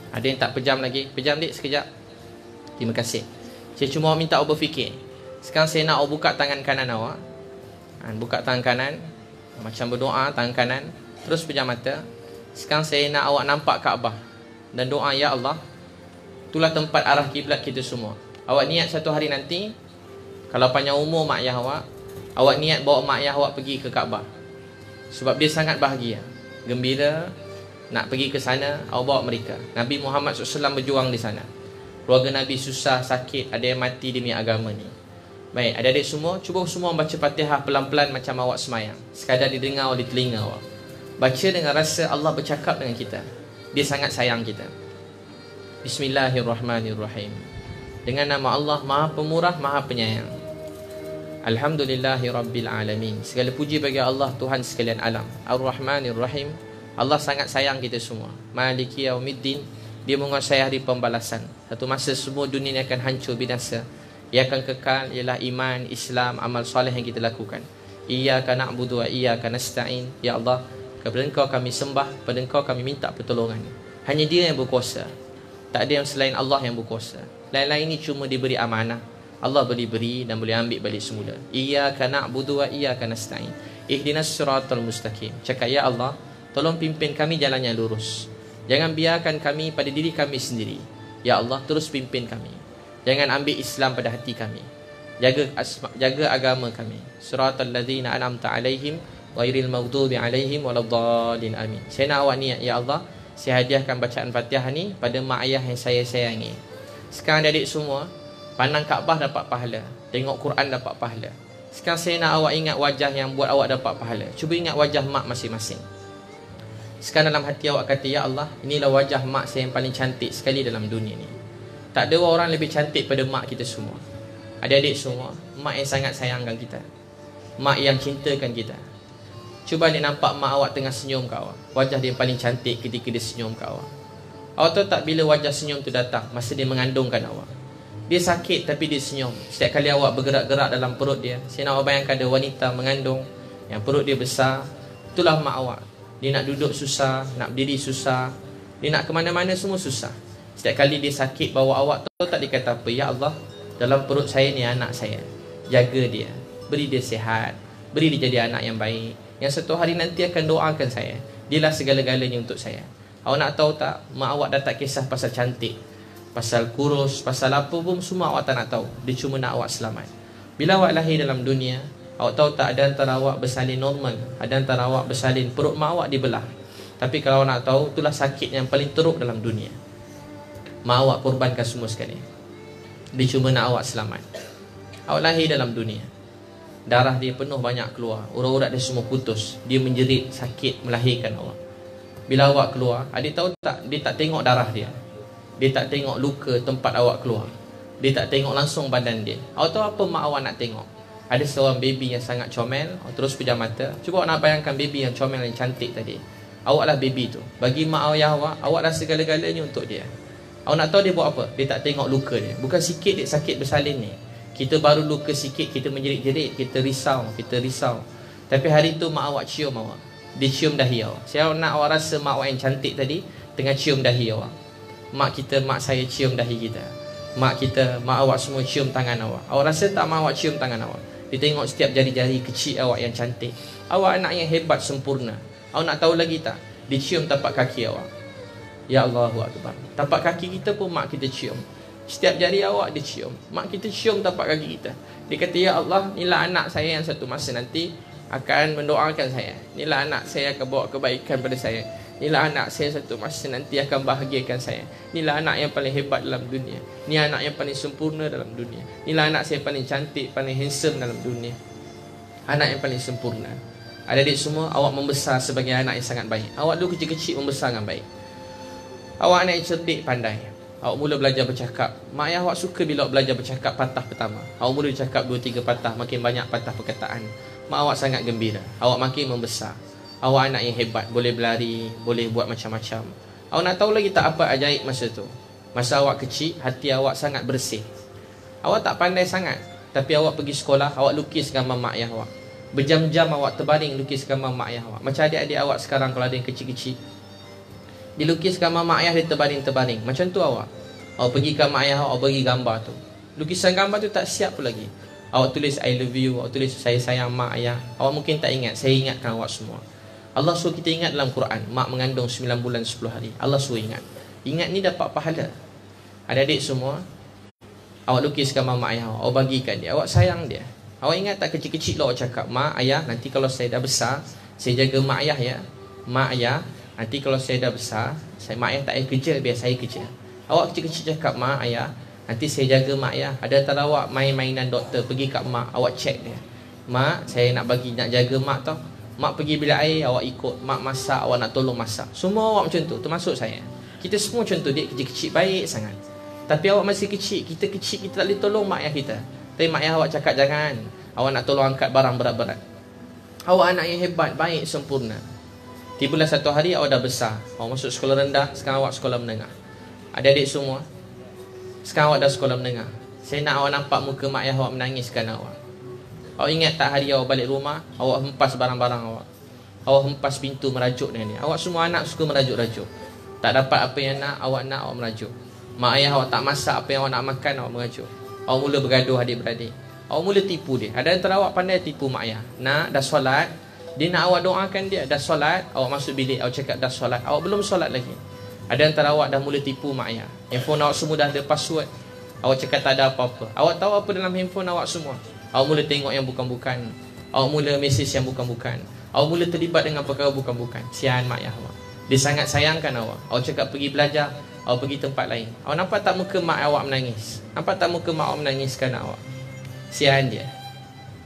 Ada yang tak pejam lagi? Pejam dik sekejap. Terima kasih. Saya cuma minta awak berfikir. Sekarang saya nak awak buka tangan kanan awak. Buka tangan kanan. Macam berdoa tangan kanan. Terus pejam mata. Sekarang saya nak awak nampak Kaabah. Dan doa, ya Allah, itulah tempat arah kiblat kita semua. Awak niat satu hari nanti, kalau panjang umur mak ayah awak niat bawa mak ayah awak pergi ke Kaabah. Sebab dia sangat bahagia, gembira nak pergi ke sana. Awak bawa mereka. Nabi Muhammad SAW berjuang di sana. Keluarga Nabi susah, sakit, ada yang mati demi agama ni. Baik, adik-adik semua, cuba semua baca Fatihah pelan-pelan macam awak semayang. Sekadar didengar oleh telinga awak. Baca dengan rasa Allah bercakap dengan kita. Dia sangat sayang kita. Bismillahirrahmanirrahim. Dengan nama Allah Maha Pemurah, Maha Penyayang. Alhamdulillahirabbil alamin. Segala puji bagi Allah, Tuhan sekalian alam. Ar-Rahmanir-Rahim. Allah sangat sayang kita semua. Maliki yaumiddin. Dia menguasai hari pembalasan. Satu masa semua dunia ini akan hancur binasa. Ia akan kekal ialah iman, Islam, amal soleh yang kita lakukan. Iyyaka na'budu wa iyyaka nasta'in. Ya Allah, kepada Engkau kami sembah, pada Engkau kami minta pertolongan. Hanya Dia yang berkuasa. Tak ada yang selain Allah yang berkuasa. Lain-lain ini cuma diberi amanah. Allah boleh beri dan boleh ambil balik semula. Iyyaka na'budu wa iyyaka nasta'in. Ihdinas siratal mustaqim. Cakap, ya Allah, tolong pimpin kami jalan yang lurus. Jangan biarkan kami pada diri kami sendiri. Ya Allah, terus pimpin kami. Jangan ambil Islam pada hati kami. Jaga agama kami. Siratal ladzina an'amta alaihim ghairil maghdubi alaihim waladdallin. Amin. Saya nak awak niat, ya Allah, saya hadiahkan bacaan Fatihah ni pada mak ayah yang saya sayangi. Sekarang adik semua, pandang Kaabah dapat pahala, tengok Quran dapat pahala. Sekarang saya nak awak ingat wajah yang buat awak dapat pahala. Cuba ingat wajah mak masing-masing. Sekarang dalam hati awak kata, ya Allah, inilah wajah mak saya yang paling cantik sekali dalam dunia ni. Tak ada orang lebih cantik pada mak kita semua. Adik-adik semua, mak yang sangat sayangkan kita, mak yang cintakan kita. Cuba adik nampak mak awak tengah senyum ke awak. Wajah dia yang paling cantik ketika dia senyum ke awak. Awak tahu tak bila wajah senyum tu datang? Masa dia mengandungkan awak. Dia sakit tapi dia senyum. Setiap kali awak bergerak-gerak dalam perut dia, saya nak awak bayangkan ada wanita mengandung yang perut dia besar. Itulah mak awak. Dia nak duduk susah, nak berdiri susah, dia nak ke mana-mana semua susah. Setiap kali dia sakit bawa awak, tahu tak dia kata apa? Ya Allah, dalam perut saya ni anak saya. Jaga dia, beri dia sihat, beri dia jadi anak yang baik, yang satu hari nanti akan doakan saya. Dialah segala-galanya untuk saya. Awak nak tahu tak? Mak awak dah tak kisah pasal cantik, pasal kurus, pasal apa pun, semua awak tak nak tahu. Dia cuma nak awak selamat. Bila awak lahir dalam dunia, awak tahu tak, ada antara awak bersalin normal, ada antara awak bersalin perut mak awak dibelah. Tapi kalau awak nak tahu, itulah sakit yang paling teruk dalam dunia. Mak awak korbankan semua sekali. Dia cuma nak awak selamat. Awak lahir dalam dunia, darah dia penuh banyak keluar, urat-urat dia semua putus. Dia menjerit sakit melahirkan awak. Bila awak keluar, adik tahu tak, dia tak tengok darah dia, dia tak tengok luka tempat awak keluar, dia tak tengok langsung badan dia. Awak tahu apa mak awak nak tengok? Ada seorang baby yang sangat comel. Awak terus pejam mata. Cuba awak nak bayangkan baby yang comel, yang cantik tadi. Awaklah baby tu. Bagi mak ayah awak, awak dah segala-galanya untuk dia. Awak nak tahu dia buat apa? Dia tak tengok luka dia. Bukan sikit dia sakit bersalin ni. Kita baru luka sikit, kita menjerit-jerit, kita risau. Tapi hari tu mak awak cium awak. Dia cium dahi awak. Saya nak awak rasa mak awak yang cantik tadi tengah cium dahi awak. Mak kita, mak saya cium dahi kita. Mak kita, mak awak semua cium tangan awak. Awak rasa tak mak awak cium tangan awak? Dia tengok setiap jari-jari kecil awak yang cantik. Awak anak yang hebat, sempurna. Awak nak tahu lagi tak? Dia cium tapak kaki awak. Ya Allahu Akbar. Tapak kaki kita pun mak kita cium. Setiap jari awak dia cium. Mak kita cium tapak kaki kita. Dia kata, ya Allah, inilah anak saya yang satu masa nanti akan mendoakan saya. Inilah anak saya akan bawa kebaikan pada saya. Inilah anak saya satu masa nanti akan bahagiakan saya. Inilah anak yang paling hebat dalam dunia. Ini anak yang paling sempurna dalam dunia. Inilah anak saya paling cantik, paling handsome dalam dunia. Anak yang paling sempurna. Adik-adik semua, awak membesar sebagai anak yang sangat baik. Awak dulu kecil-kecil membesar dengan baik. Awak anak yang cerdik, pandai. Awak mula belajar bercakap. Mak ayah awak suka bila awak belajar bercakap patah pertama. Awak mula bercakap 2-3 patah, makin banyak patah perkataan. Mak awak sangat gembira. Awak makin membesar. Awak anak yang hebat, boleh berlari, boleh buat macam-macam. Awak nak tahu lagi tak apa ajaib masa tu? Masa awak kecil, hati awak sangat bersih. Awak tak pandai sangat, tapi awak pergi sekolah, awak lukis gambar mak ayah awak. Berjam-jam awak terbaring lukis gambar mak ayah awak. Macam adik-adik awak sekarang kalau ada yang kecil-kecil, dilukis gambar mak ayah, dia terbaring-terbaring. Macam tu awak. Awak pergi ke mak ayah awak, bagi gambar tu. Lukisan gambar tu tak siap pun lagi. Awak tulis I love you, awak tulis saya sayang mak ayah. Awak mungkin tak ingat, saya ingatkan awak semua. Allah suruh kita ingat dalam Quran, mak mengandung 9 bulan 10 hari. Allah suruh ingat. Ingat ni dapat pahala. Adik-adik semua, awak lukis gambar mak ayah awak bagikan dia. Awak sayang dia. Awak ingat tak kecil-kecil lah awak cakap, mak ayah, nanti kalau saya dah besar, saya jaga mak ayah ya. Mak ayah, nanti kalau saya dah besar, mak ayah tak payah kerja, biar saya kerja. Awak kecil-kecil cakap, mak ayah, nanti saya jaga mak ayah. Ada antara awak main-mainan doktor, pergi kat mak, awak cek dia. Mak, saya nak jaga mak tau. Mak pergi bilik air, awak ikut. Mak masak, awak nak tolong masak. Semua awak macam tu, termasuk saya. Kita semua macam tu, dia kecil-kecil baik sangat. Tapi awak masih kecil, kita tak boleh tolong mak ayah kita. Tapi mak ayah awak cakap jangan. Awak nak tolong angkat barang berat-berat. Awak anak yang hebat, baik, sempurna. Tibalah satu hari awak dah besar. Awak masuk sekolah rendah, sekarang awak sekolah menengah. Adik-adik semua, sekarang awak dah sekolah menengah. Saya nak awak nampak muka mak ayah awak menangiskan awak. Awak ingat tak hari awak balik rumah, awak hempas barang-barang awak. Awak hempas pintu merajuk dengan dia. Awak semua anak suka merajuk-rajuk. Tak dapat apa yang awak merajuk. Mak ayah awak tak masak apa yang awak nak makan, awak merajuk. Awak mula bergaduh adik-beradik. Awak mula tipu dia. Ada antara awak pandai tipu mak ayah. Nak dah solat, dia nak awak doakan dia. Dah solat, awak masuk bilik, awak cakap dah solat. Awak belum solat lagi. Ada antara awak dah mula tipu mak ayah. Handphone awak semua dah ada password. Awak cakap tak ada apa-apa. Awak tahu apa dalam handphone awak semua. Awak mula tengok yang bukan-bukan. Awak mula mesej yang bukan-bukan. Awak mula terlibat dengan perkara bukan-bukan. Sian mak ayah awak. Dia sangat sayangkan awak. Awak cakap pergi belajar, awak pergi tempat lain. Awak nampak tak muka mak awak menangis? Nampak tak muka mak awak menangiskan awak? Sian dia.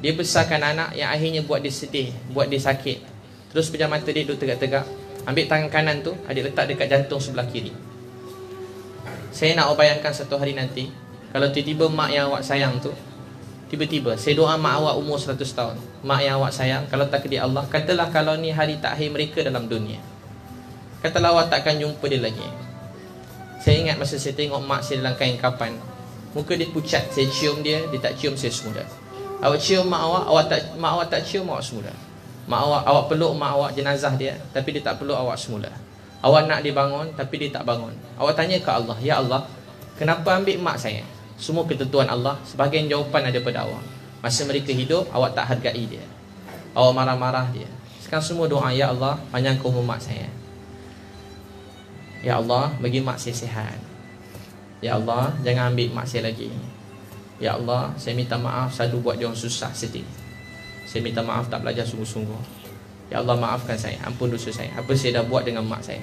Dia besarkan anak yang akhirnya buat dia sedih, buat dia sakit. Terus pejam mata dia duduk tegak-tegak. Ambil tangan kanan tu, adik letak dekat jantung sebelah kiri. Saya nak awak bayangkan satu hari nanti, kalau tiba-tiba mak yang awak sayang tu, tiba-tiba saya doa mak awak umur 100 tahun. Mak yang awak sayang, kalau takdir Allah, katalah kalau ni hari terakhir mereka dalam dunia, katalah awak takkan jumpa dia lagi. Saya ingat masa saya tengok mak saya dalam kain kapan, muka dia pucat. Saya cium dia, dia tak cium saya semula. Awak cium mak awak tak cium awak semula. Mak awak peluk mak awak jenazah dia, tapi dia tak peluk awak semula. Awak nak dia bangun, tapi dia tak bangun. Awak tanya ke Allah, ya Allah, kenapa ambil mak saya? Semua ketentuan Allah, sebahagian jawapan ada pada awak. Masa mereka hidup, awak tak hargai dia. Awak marah-marah dia. Sekarang semua doa, ya Allah, panjangkan umur mak saya. Ya Allah, bagi mak saya sihat. Ya Allah, jangan ambil mak saya lagi. Ya Allah, saya minta maaf selalu buat dia orang susah, sedih. Saya minta maaf tak belajar sungguh-sungguh. Ya Allah, maafkan saya, ampun dosa saya. Apa saya dah buat dengan mak saya?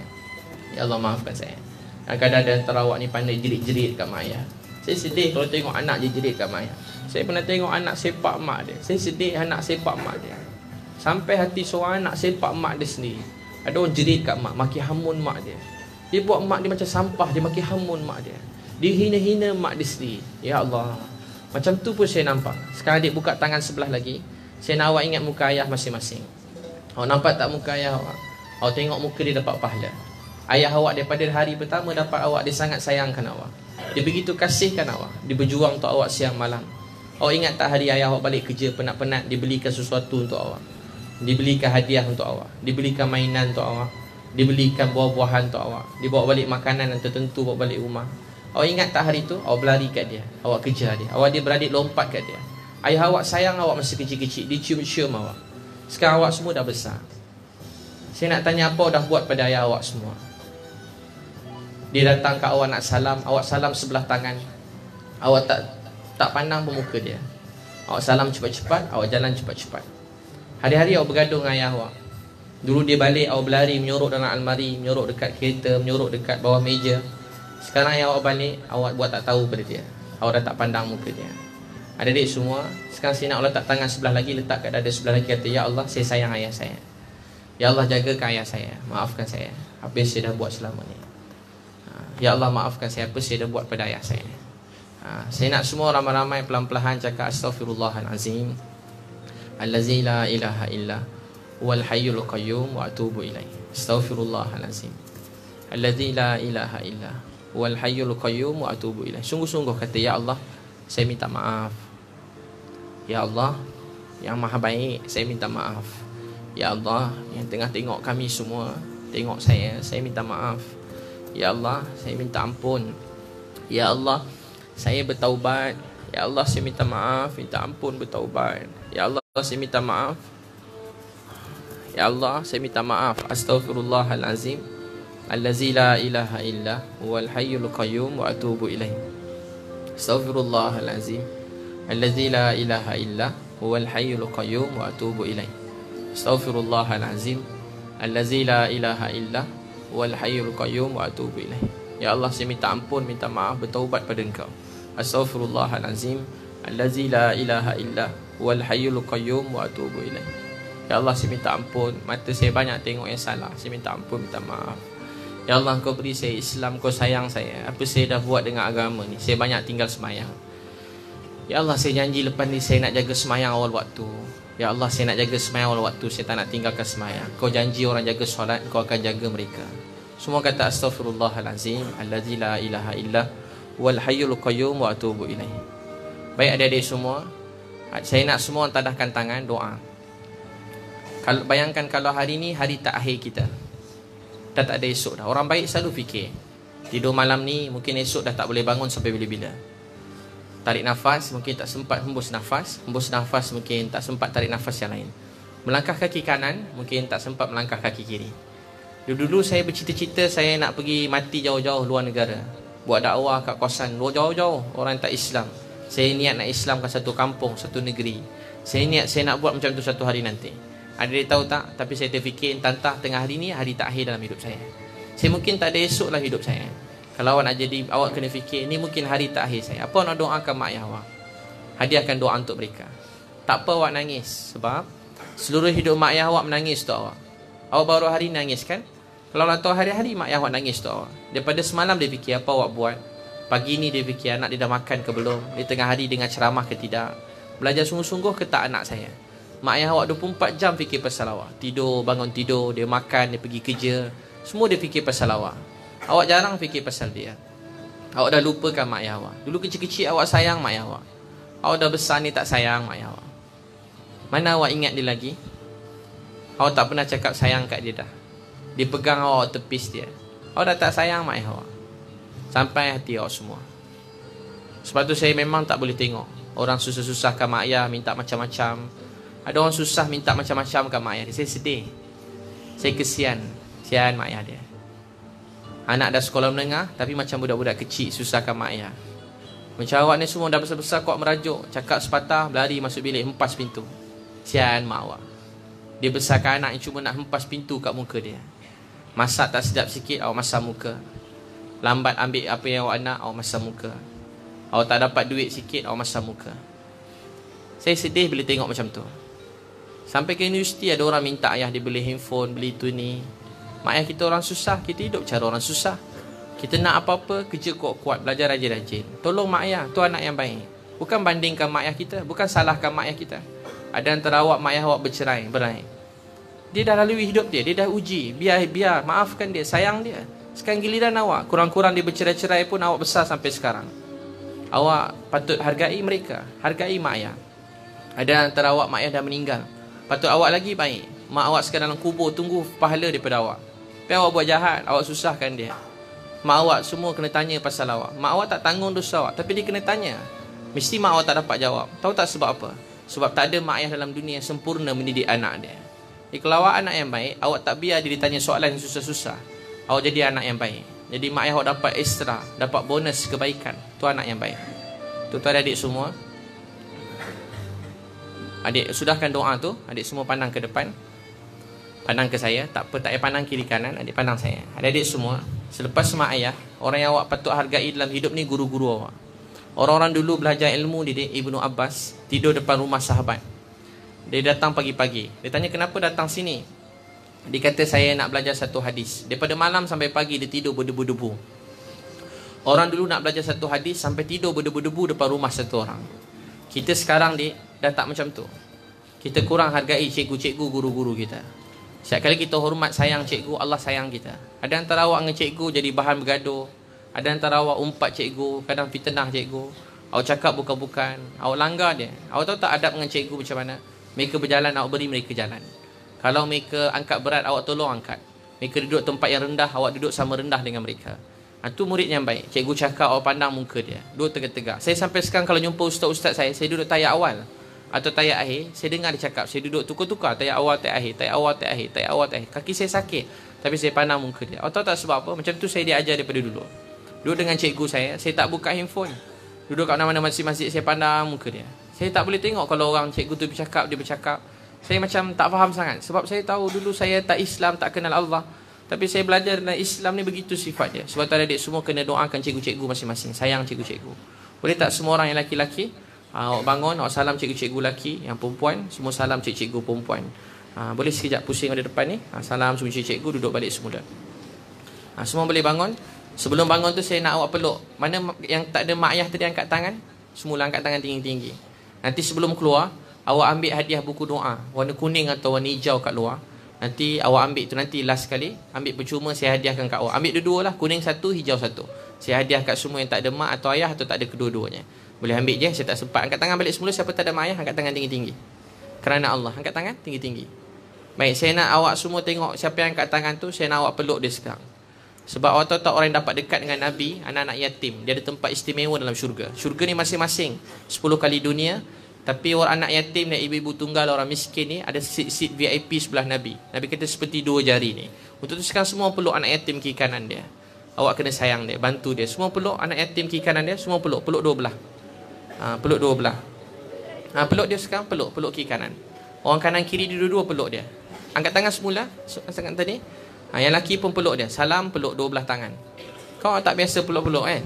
Ya Allah, maafkan saya. Kadang-kadang ada antara awak ni pandai jerit-jerit kat mak ayah. Saya sedih kalau tengok anak je jerit kat mak ayah. Saya pernah tengok anak sepak mak dia. Saya sedih anak sepak mak dia. Sampai hati seorang anak sepak mak dia sendiri. Ada orang jerit kat mak, maki hamun mak dia. Dia buat mak dia macam sampah, dia maki hamun mak dia. Dia hina-hina mak dia sendiri. Ya Allah, macam tu pun saya nampak. Sekarang adik buka tangan sebelah lagi. Saya nak awak ingat muka ayah masing-masing. Awak nampak tak muka ayah awak? Awak tengok muka dia dapat pahala. Ayah awak daripada hari pertama dapat awak, dia sangat sayangkan awak. Dia begitu kasihkan awak. Dia berjuang untuk awak siang malam. Awak ingat tak hari ayah awak balik kerja penat-penat, dia belikan sesuatu untuk awak. Dia belikan hadiah untuk awak. Dia belikan mainan untuk awak. Dia belikan buah-buahan untuk awak. Dia bawa balik makanan yang tertentu, bawa balik rumah. Awak ingat tak hari tu? Awak berlari kat dia. Awak kejar dia. Awak dia beradik lompat kat dia. Ayah awak sayang awak masa kecil-kecil. Dia cium-cium awak. Sekarang awak semua dah besar. Saya nak tanya apa awak dah buat pada ayah awak semua? Dia datang kat awak nak salam. Awak salam sebelah tangan. Awak tak pandang pun muka dia. Awak salam cepat-cepat. Awak jalan cepat-cepat. Hari-hari awak bergaduh dengan ayah awak. Dulu dia balik, awak berlari, menyorok dalam almari, menyorok dekat kereta, menyorok dekat bawah meja. Sekarang yang awak balik, awak buat tak tahu pada dia. Awak dah tak pandang muka dia. Adik-adik semua, sekarang saya nak letak tangan sebelah lagi, letak kat dada sebelah lagi, kata, ya Allah, saya sayang ayah saya. Ya Allah, jagakan ayah saya. Maafkan saya apa yang saya dah buat selama ni. Ya Allah, maafkan saya apa saya dah buat pada ayah saya. Saya nak semua ramai-ramai pelan-pelan cakap astaghfirullahalazim, allazi la ilaha illa wal hayyul qayyum wa atubu ilaih. Astaghfirullahalazim, allazi la ilaha illa wal hayyul qayyum wa atubu ilaih. Sungguh-sungguh kata, ya Allah, saya minta maaf. Ya Allah yang maha baik, saya minta maaf. Ya Allah yang tengah tengok kami semua, tengok saya minta maaf. Ya Allah saya minta ampun. Ya Allah saya bertaubat. Ya Allah saya minta maaf, minta ampun, bertaubat. Ya Allah saya minta maaf. Ya Allah saya minta maaf. Astaghfirullahalazim allazi la ilaha illa huwal hayyul qayyum wa atubu ilaih. Astaghfirullahalazim allazi la ilaha illa huwal hayyul qayyum wa atubu ilaih. Astaghfirullahalazim allazi la ilaha illa huwal hayyul qayyum wa atubu ilaih. Ya Allah saya minta ampun, minta maaf, bertaubat pada Engkau. Astaghfirullahalazim allazi la ilaha illa huwal hayyul qayyum wa atubu ilaih. Ya Allah saya minta ampun, mata saya banyak tengok yang salah, saya minta ampun, minta maaf. Ya Allah Kau beri saya Islam, Kau sayang saya. Apa saya dah buat dengan agama ni? Saya banyak tinggal semayang. Ya Allah saya janji lepas ni saya nak jaga semayang awal waktu. Ya Allah saya nak jaga semayang awal waktu, saya tak nak tinggalkan semayang. Kau janji orang jaga solat, Kau akan jaga mereka. Semua kata astaghfirullahalazim allazi la ilaha illa wal hayyul qayyum wa atubu ilaih. Baik adik-adik semua, saya nak semua tadahkan tangan doa. Kalau bayangkan kalau hari ni hari terakhir kita, dah tak ada esok dah. Orang baik selalu fikir tidur malam ni mungkin esok dah tak boleh bangun sampai bila-bila. Tarik nafas mungkin tak sempat hembus nafas, mungkin tak sempat tarik nafas yang lain. Melangkah kaki kanan mungkin tak sempat melangkah kaki kiri. Dulu saya bercita-cita saya nak pergi mati jauh-jauh luar negara, buat dakwah kat kawasan jauh-jauh orang tak Islam. Saya niat nak Islamkan satu kampung, satu negeri. Saya niat saya nak buat macam tu satu hari nanti. Ada dia tahu tak? Tapi saya terfikir entah tengah hari ni hari terakhir dalam hidup saya. Saya mungkin tak ada esok lah hidup saya. Kalau awak nak jadi, awak kena fikir ni mungkin hari terakhir saya. Apa nak doakan mak ayah awak? Hadiahkan doa untuk mereka. Tak apa awak nangis, sebab seluruh hidup mak ayah awak menangis untuk awak. Awak baru hari nangis kan? Kalau nak tahu hari-hari mak ayah awak nangis untuk awak. Daripada semalam dia fikir apa awak buat. Pagi ni dia fikir anak dia dah makan ke belum. Di tengah hari dengar ceramah ke tidak. Belajar sungguh-sungguh ke tak anak saya. Mak ayah awak 24 jam fikir pasal awak. Tidur, bangun tidur, dia makan, dia pergi kerja. Semua dia fikir pasal awak. Awak jarang fikir pasal dia. Awak dah lupakan mak ayah awak. Dulu kecil-kecil awak sayang mak ayah awak. Awak dah besar ni tak sayang mak ayah awak. Mana awak ingat dia lagi? Awak tak pernah cakap sayang kat dia dah. Dia pegang awak, tepis dia. Awak dah tak sayang mak ayah awak. Sampai hati awak semua. Sebab tu saya memang tak boleh tengok orang susah-susahkan mak ayah, minta macam-macam. Ada orang susah minta macam-macam kat mak ayah dia. Saya sedih. Saya kesian. Kesian mak ayah dia. Anak dah sekolah menengah, tapi macam budak-budak kecil susahkan mak ayah. Macam awak ni semua dah besar-besar, kuat merajuk, cakap sepatah, berlari masuk bilik, hempas pintu. Kesian mak awak. Dia besarkan anak yang cuma nak hempas pintu kat muka dia. Masak tak sedap sikit, awak masak muka. Lambat ambil apa yang awak nak, awak masak muka. Awak tak dapat duit sikit, awak masak muka. Saya sedih bila tengok macam tu. Sampai ke universiti ada orang minta ayah dia beli handphone, beli tu ni. Mak ayah kita orang susah, kita hidup cara orang susah. Kita nak apa-apa, kerja kuat-kuat, belajar rajin-rajin. Tolong mak ayah, tu anak yang baik. Bukan bandingkan mak ayah kita, bukan salahkan mak ayah kita. Ada antara awak, mak ayah awak berai. Dia dah lalui hidup dia, dia dah uji. Biar, maafkan dia, sayang dia. Sekarang giliran awak, kurang-kurang dia bercerai-cerai pun awak besar sampai sekarang. Awak patut hargai mereka, hargai mak ayah. Ada antara awak, mak ayah dah meninggal. Patut awak lagi baik. Mak awak sekarang dalam kubur, tunggu pahala daripada awak. Tapi awak buat jahat, awak susahkan dia. Mak awak semua kena tanya pasal awak. Mak awak tak tanggung dosa awak, tapi dia kena tanya. Mesti mak awak tak dapat jawab. Tahu tak sebab apa? Sebab tak ada mak ayah dalam dunia yang sempurna mendidik anak dia. Kalau awak anak yang baik, awak tak biar dia ditanya soalan yang susah-susah. Awak jadi anak yang baik. Jadi mak ayah awak dapat ekstra, dapat bonus kebaikan. Tu anak yang baik. Tuan-tuan adik semua, adik sudahkan doa tu. Adik semua pandang ke depan, pandang ke saya. Tak apa, tak payah pandang kiri kanan. Adik pandang saya. Adik-adik semua, selepas mak ayah, orang yang awak patut hargai dalam hidup ni guru-guru awak. Orang-orang dulu belajar ilmu didik. Ibnu Abbas tidur depan rumah sahabat. Dia datang pagi-pagi. Dia tanya kenapa datang sini. Dia kata saya nak belajar satu hadis. Daripada malam sampai pagi dia tidur berdebu-debu. Orang dulu nak belajar satu hadis sampai tidur berdebu-debu depan rumah satu orang. Kita sekarang dah tak macam tu. Kita kurang hargai cikgu-cikgu, guru-guru kita. Setiap kali kita hormat, sayang cikgu, Allah sayang kita. Ada antara awak dengan cikgu jadi bahan bergaduh. Ada antara awak umpat cikgu, kadang fitnah cikgu. Awak cakap bukan-bukan, awak langgar dia. Awak tahu tak adab dengan cikgu macam mana? Mereka berjalan, awak beri mereka jalan. Kalau mereka angkat berat, awak tolong angkat. Mereka duduk tempat yang rendah, awak duduk sama rendah dengan mereka. Itu murid yang baik. Cikgu cakap, awak pandang muka dia, duduk tegak-tegak. Saya sampai sekarang kalau jumpa ustaz-ustaz saya duduk tayak awal atau tayak akhir, saya dengar dia cakap, saya duduk tukar-tukar, tayak awal, tayak akhir, tayak awal, tayak akhir, tayak awal, tayak akhir. Kaki saya sakit, tapi saya pandang muka dia. Awak tahu tak sebab apa? Macam tu saya diajar daripada dulu. Duduk dengan cikgu saya tak buka handphone. Duduk kat mana-mana masjid-masjid, saya pandang muka dia. Saya tak boleh tengok kalau orang cikgu tu bercakap, dia bercakap. Saya macam tak faham sangat. Sebab saya tahu dulu saya tak Islam, tak kenal Allah. Tapi saya belajar dalam Islam ni begitu sifat dia. Sebab tu adik semua kena doakan cikgu-cikgu masing-masing. Sayang cikgu-cikgu. Boleh tak semua orang yang laki-laki, awak bangun, awak salam cikgu-cikgu laki. Yang perempuan, semua salam cikgu-cikgu perempuan. Boleh sekejap pusing ada depan ni. Salam semua cikgu, duduk balik semula. Semua boleh bangun. Sebelum bangun tu saya nak awak peluk. Mana yang tak ada mak ayah tadi angkat tangan? Semula angkat tangan tinggi-tinggi. Nanti sebelum keluar, awak ambil hadiah buku doa warna kuning atau warna hijau kat luar. Nanti awak ambil tu, nanti last sekali ambil percuma, saya hadiahkan kat awak. Ambil dua-dua lah, kuning satu, hijau satu. Saya hadiah kat semua yang tak ada mak atau ayah atau tak ada kedua-duanya. Boleh ambil je, saya tak sempat. Angkat tangan balik semula, siapa tak ada mak ayah, angkat tangan tinggi-tinggi. Kerana Allah, angkat tangan tinggi-tinggi. Baik, saya nak awak semua tengok siapa yang angkat tangan tu, saya nak awak peluk dia sekarang. Sebab awak tahu tak, orang yang dapat dekat dengan Nabi, anak-anak yatim, dia ada tempat istimewa dalam syurga. Syurga ni masing-masing 10 kali dunia. Tapi orang anak yatim dan ibu-ibu tunggal, orang miskin ni, ada seat VIP sebelah Nabi. Nabi kata seperti 2 jari ni. Untuk tu sekarang semua peluk anak yatim kiri kanan dia. Awak kena sayang dia, bantu dia. Semua peluk anak yatim kiri kanan dia, semua peluk. Peluk 2 belah. Peluk 2 belah. Peluk dia sekarang, peluk kiri kanan. Orang kanan kiri dua-dua peluk dia. Angkat tangan semula, angkat tadi. Yang lelaki pun peluk dia. Salam, peluk 2 belah tangan. Kau tak biasa peluk-peluk kan?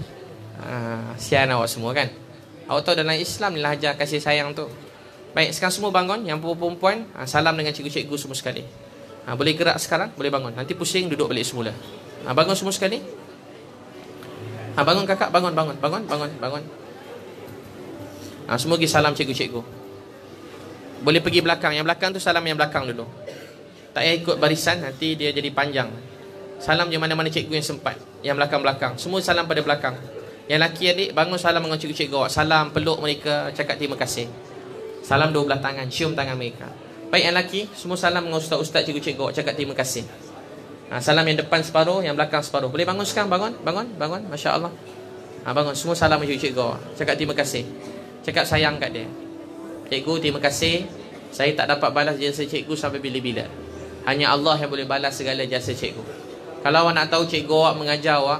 Sian awak semua kan? Awak tahu dalam Islam ni lah ajar kasih sayang tu. Baik, sekarang semua bangun. Yang perempuan, salam dengan cikgu-cikgu semua sekali. Boleh gerak sekarang, boleh bangun. Nanti pusing, duduk balik semula. Bangun semua sekali. Bangun kakak, bangun. Semua pergi salam cikgu-cikgu. Boleh pergi belakang. Yang belakang tu salam yang belakang dulu. Tak payah ikut barisan, nanti dia jadi panjang. Salam je mana-mana cikgu yang sempat. Yang belakang-belakang, semua salam pada belakang. Yang laki adik, bangun salam dengan cikgu-cikgu awak. Salam, peluk mereka, cakap terima kasih. Salam 2 belah tangan, cium tangan mereka. Baik, yang laki, semua salam dengan ustaz-ustaz cikgu-cikgu awak, cakap terima kasih. Salam yang depan separuh, yang belakang separuh. Boleh bangun sekarang, bangun. Masya Allah. Bangun, semua salam dengan cikgu-cikgu awak, cakap terima kasih. Cakap sayang kat dia. Cikgu, terima kasih. Saya tak dapat balas jasa cikgu sampai bila-bila. Hanya Allah yang boleh balas segala jasa cikgu. Kalau awak nak tahu cikgu awak mengajar awak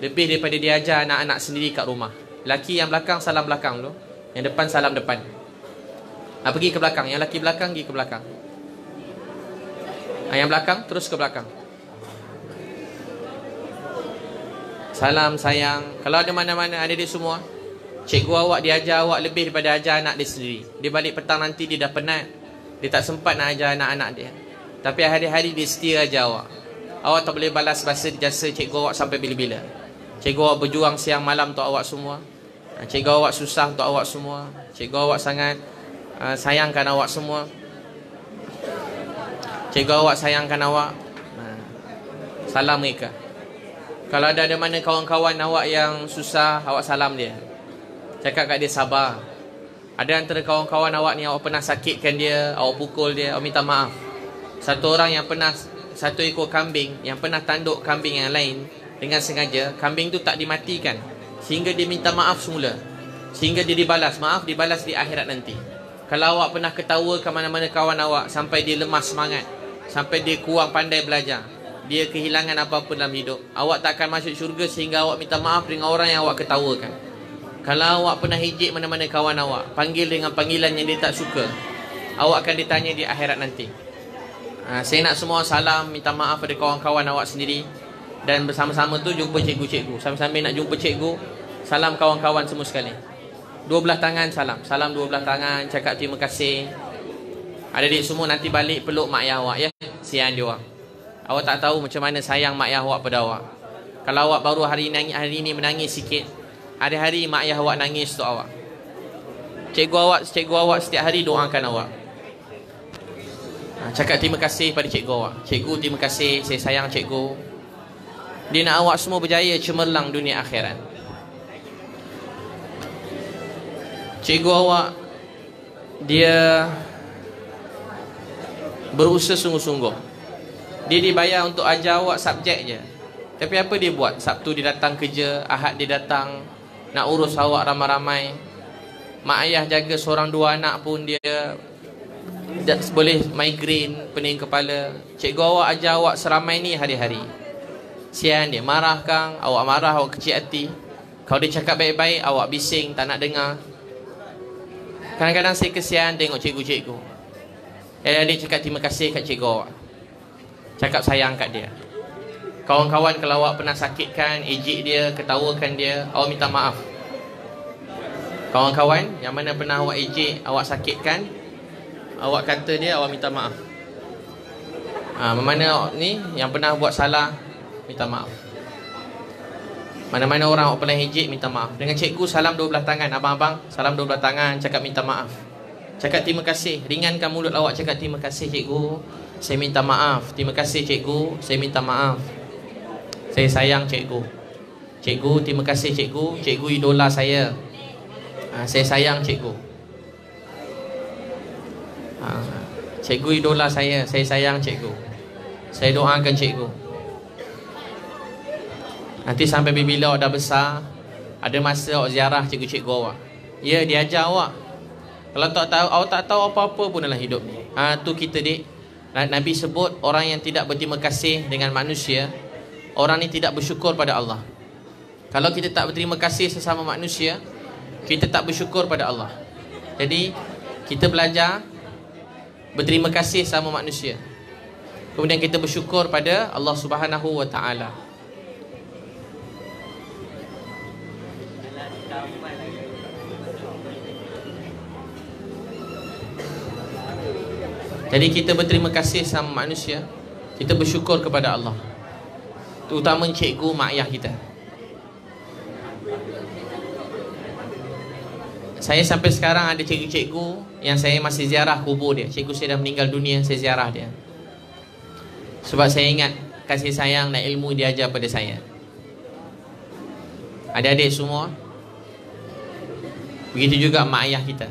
lebih daripada dia ajar anak-anak sendiri kat rumah. Laki yang belakang salam belakang dulu, yang depan salam depan. Pergi ke belakang. Yang laki belakang pergi ke belakang. Yang belakang terus ke belakang. Salam sayang. Kalau ada mana-mana ada dia semua. Cikgu awak dia ajar awak lebih daripada ajar anak dia sendiri. Dia balik petang nanti dia dah penat, dia tak sempat nak ajar anak-anak dia. Tapi hari-hari dia setia ajar awak. Awak tak boleh balas jasa cikgu awak sampai bila-bila. Cikgu awak berjuang siang malam untuk awak semua. Cikgu awak susah untuk awak semua. Cikgu awak sangat sayangkan awak semua. Cikgu awak sayangkan awak. Salam mereka. Kalau ada mana kawan-kawan awak yang susah, awak salam dia. Cakap kat dia sabar. Ada antara kawan-kawan awak ni, awak pernah sakitkan dia, awak pukul dia, awak minta maaf. Satu orang yang pernah, 1 ekor kambing yang pernah tanduk kambing yang lain dengan sengaja, kambing tu tak dimatikan sehingga dia minta maaf semula, sehingga dia dibalas. Maaf dibalas di akhirat nanti. Kalau awak pernah ketawa ke mana-mana kawan awak sampai dia lemah semangat, sampai dia kurang pandai belajar, dia kehilangan apa-apa dalam hidup, awak tak akan masuk syurga sehingga awak minta maaf dengan orang yang awak ketawakan. Kalau awak pernah hijik mana-mana kawan awak, panggil dengan panggilan yang dia tak suka, awak akan ditanya di akhirat nanti. Saya nak semua salam, minta maaf pada kawan-kawan awak sendiri. Dan bersama-sama tu jumpa cikgu-cikgu. Sambil-sambil nak jumpa cikgu, salam kawan-kawan semua sekali. 2 belah tangan salam. Salam 2 belah tangan, cakap terima kasih. Adik-adik semua nanti balik peluk mak ayah awak ya. Sian dia orang. Awak tak tahu macam mana sayang mak ayah awak pada awak. Kalau awak baru hari ini menangis sikit, hari-hari mak ayah awak nangis untuk awak. Cikgu awak setiap hari doakan awak. Cakap terima kasih pada cikgu awak. Cikgu terima kasih, saya sayang cikgu. Dia nak awak semua berjaya cemerlang dunia akhirat. cikgu awak dia berusaha sungguh-sungguh. Dia dibayar untuk ajar awak subjek je. Tapi apa dia buat? Sabtu dia datang kerja, Ahad dia datang nak urus awak ramai-ramai. Mak ayah jaga seorang dua anak pun dia boleh migraine, pening kepala. Cikgu awak ajar awak seramai ni hari-hari. Sian dia marah kang, awak marah, awak kecil hati. Kalau dia cakap baik-baik, awak bising, tak nak dengar. Kadang-kadang saya kesian tengok cikgu-cikgu. Adik cakap terima kasih kat cikgu awak, cakap sayang kat dia. Kawan-kawan kalau awak pernah sakitkan, ejek dia, ketawakan dia, awak minta maaf. Kawan-kawan yang mana pernah awak ejek, awak sakitkan, awak kata dia, awak minta maaf. Mana ni yang pernah buat salah, minta maaf. Mana-mana orang awak pernah ejek, minta maaf. Dengan cikgu salam 12 tangan. Abang-abang salam 12 tangan, cakap minta maaf, cakap terima kasih. Ringankan mulut awak, cakap terima kasih cikgu, saya minta maaf. Terima kasih cikgu, saya minta maaf. Saya sayang cikgu. Cikgu, terima kasih cikgu, cikgu idola saya. Saya sayang cikgu. Cikgu idola saya sayang cikgu. Saya doakan cikgu. Nanti sampai bila awak dah besar, ada masa awak ziarah cikgu-cikgu awak. Ya, dia ajar awak. Kalau tak tahu, awak tak tahu apa-apa pun dalam hidup ni. Tu kita dik. Nabi sebut orang yang tidak berterima kasih dengan manusia, orang ni tidak bersyukur pada Allah. Kalau kita tak berterima kasih sesama manusia, kita tak bersyukur pada Allah. Jadi kita belajar berterima kasih sama manusia, kemudian kita bersyukur pada Allah Subhanahu wa taala. Jadi kita berterima kasih sama manusia, kita bersyukur kepada Allah, terutama cikgu, mak ayah kita. Saya sampai sekarang ada cikgu-cikgu yang saya masih ziarah kubur dia. Cikgu saya dah meninggal dunia, saya ziarah dia. Sebab saya ingat kasih sayang dan ilmu dia ajar pada saya. Adik-adik semua, begitu juga mak ayah kita.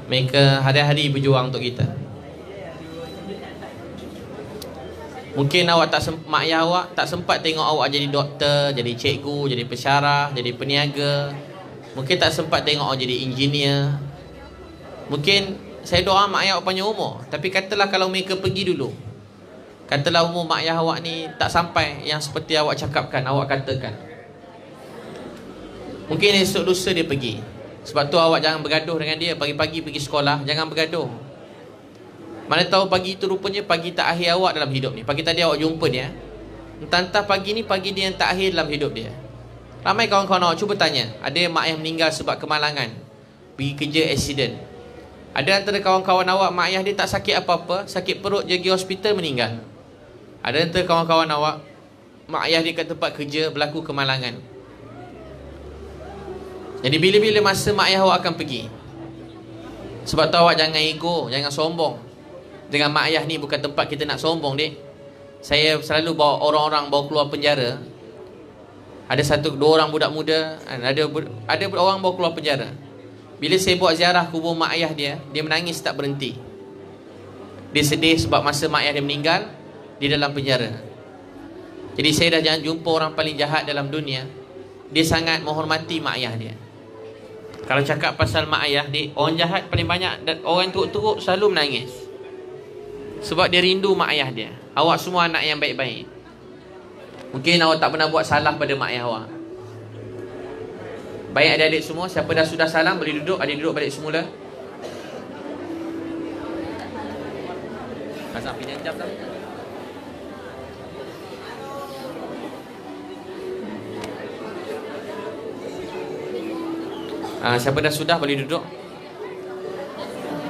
Mereka hari-hari berjuang untuk kita. Mungkin awak tak mak ayah awak tak sempat tengok awak jadi doktor, jadi cikgu, jadi pensyarah, jadi peniaga. Mungkin tak sempat tengok awak jadi engineer. Mungkin saya doa mak ayah awak panjang umur. Tapi katalah kalau mereka pergi dulu, katalah umur mak ayah awak ni tak sampai yang seperti awak cakapkan, awak katakan, mungkin esok lusa dia pergi. Sebab tu awak jangan bergaduh dengan dia. Pagi-pagi pergi sekolah, jangan bergaduh. Mana tahu pagi itu rupanya pagi tak akhir awak dalam hidup ni. Pagi tadi awak jumpa dia, entah pagi ni pagi dia yang tak akhir dalam hidup dia. Ramai kawan-kawan awak cuba tanya, ada mak yang meninggal sebab kemalangan, pergi kerja accident. Ada antara kawan-kawan awak mak ayah dia tak sakit apa-apa, sakit perut je pergi hospital meninggal. Ada antara kawan-kawan awak mak ayah dia kat tempat kerja berlaku kemalangan. Jadi bila-bila masa mak ayah awak akan pergi. Sebab tu awak jangan ego, jangan sombong. Dengan mak ayah ni bukan tempat kita nak sombong, dek. Saya selalu bawa orang-orang bawa keluar penjara. Ada 1-2 orang budak muda, ada orang bawa keluar penjara. Bila saya buat ziarah kubur mak ayah dia, dia menangis tak berhenti. Dia sedih sebab masa mak ayah dia meninggal, dia dalam penjara. Jadi saya dah jangan jumpa orang paling jahat dalam dunia. Dia sangat menghormati mak ayah dia. Kalau cakap pasal mak ayah, orang jahat paling banyak, orang teruk-teruk selalu menangis. Sebab dia rindu mak ayah dia. Awak semua anak yang baik-baik. Mungkin awak tak pernah buat salah pada mak ayah awak. Baik adik-adik semua, siapa dah sudah salam boleh duduk. Adik duduk balik semula. Pasang pinjam jam dah. Siapa dah sudah boleh duduk.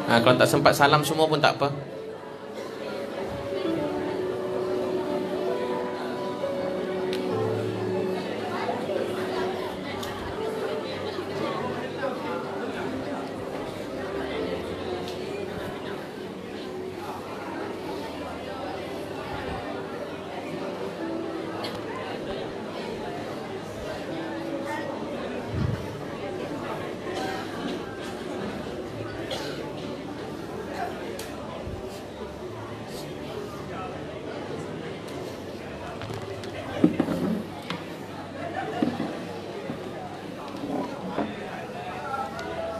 Kalau tak sempat salam semua pun tak apa.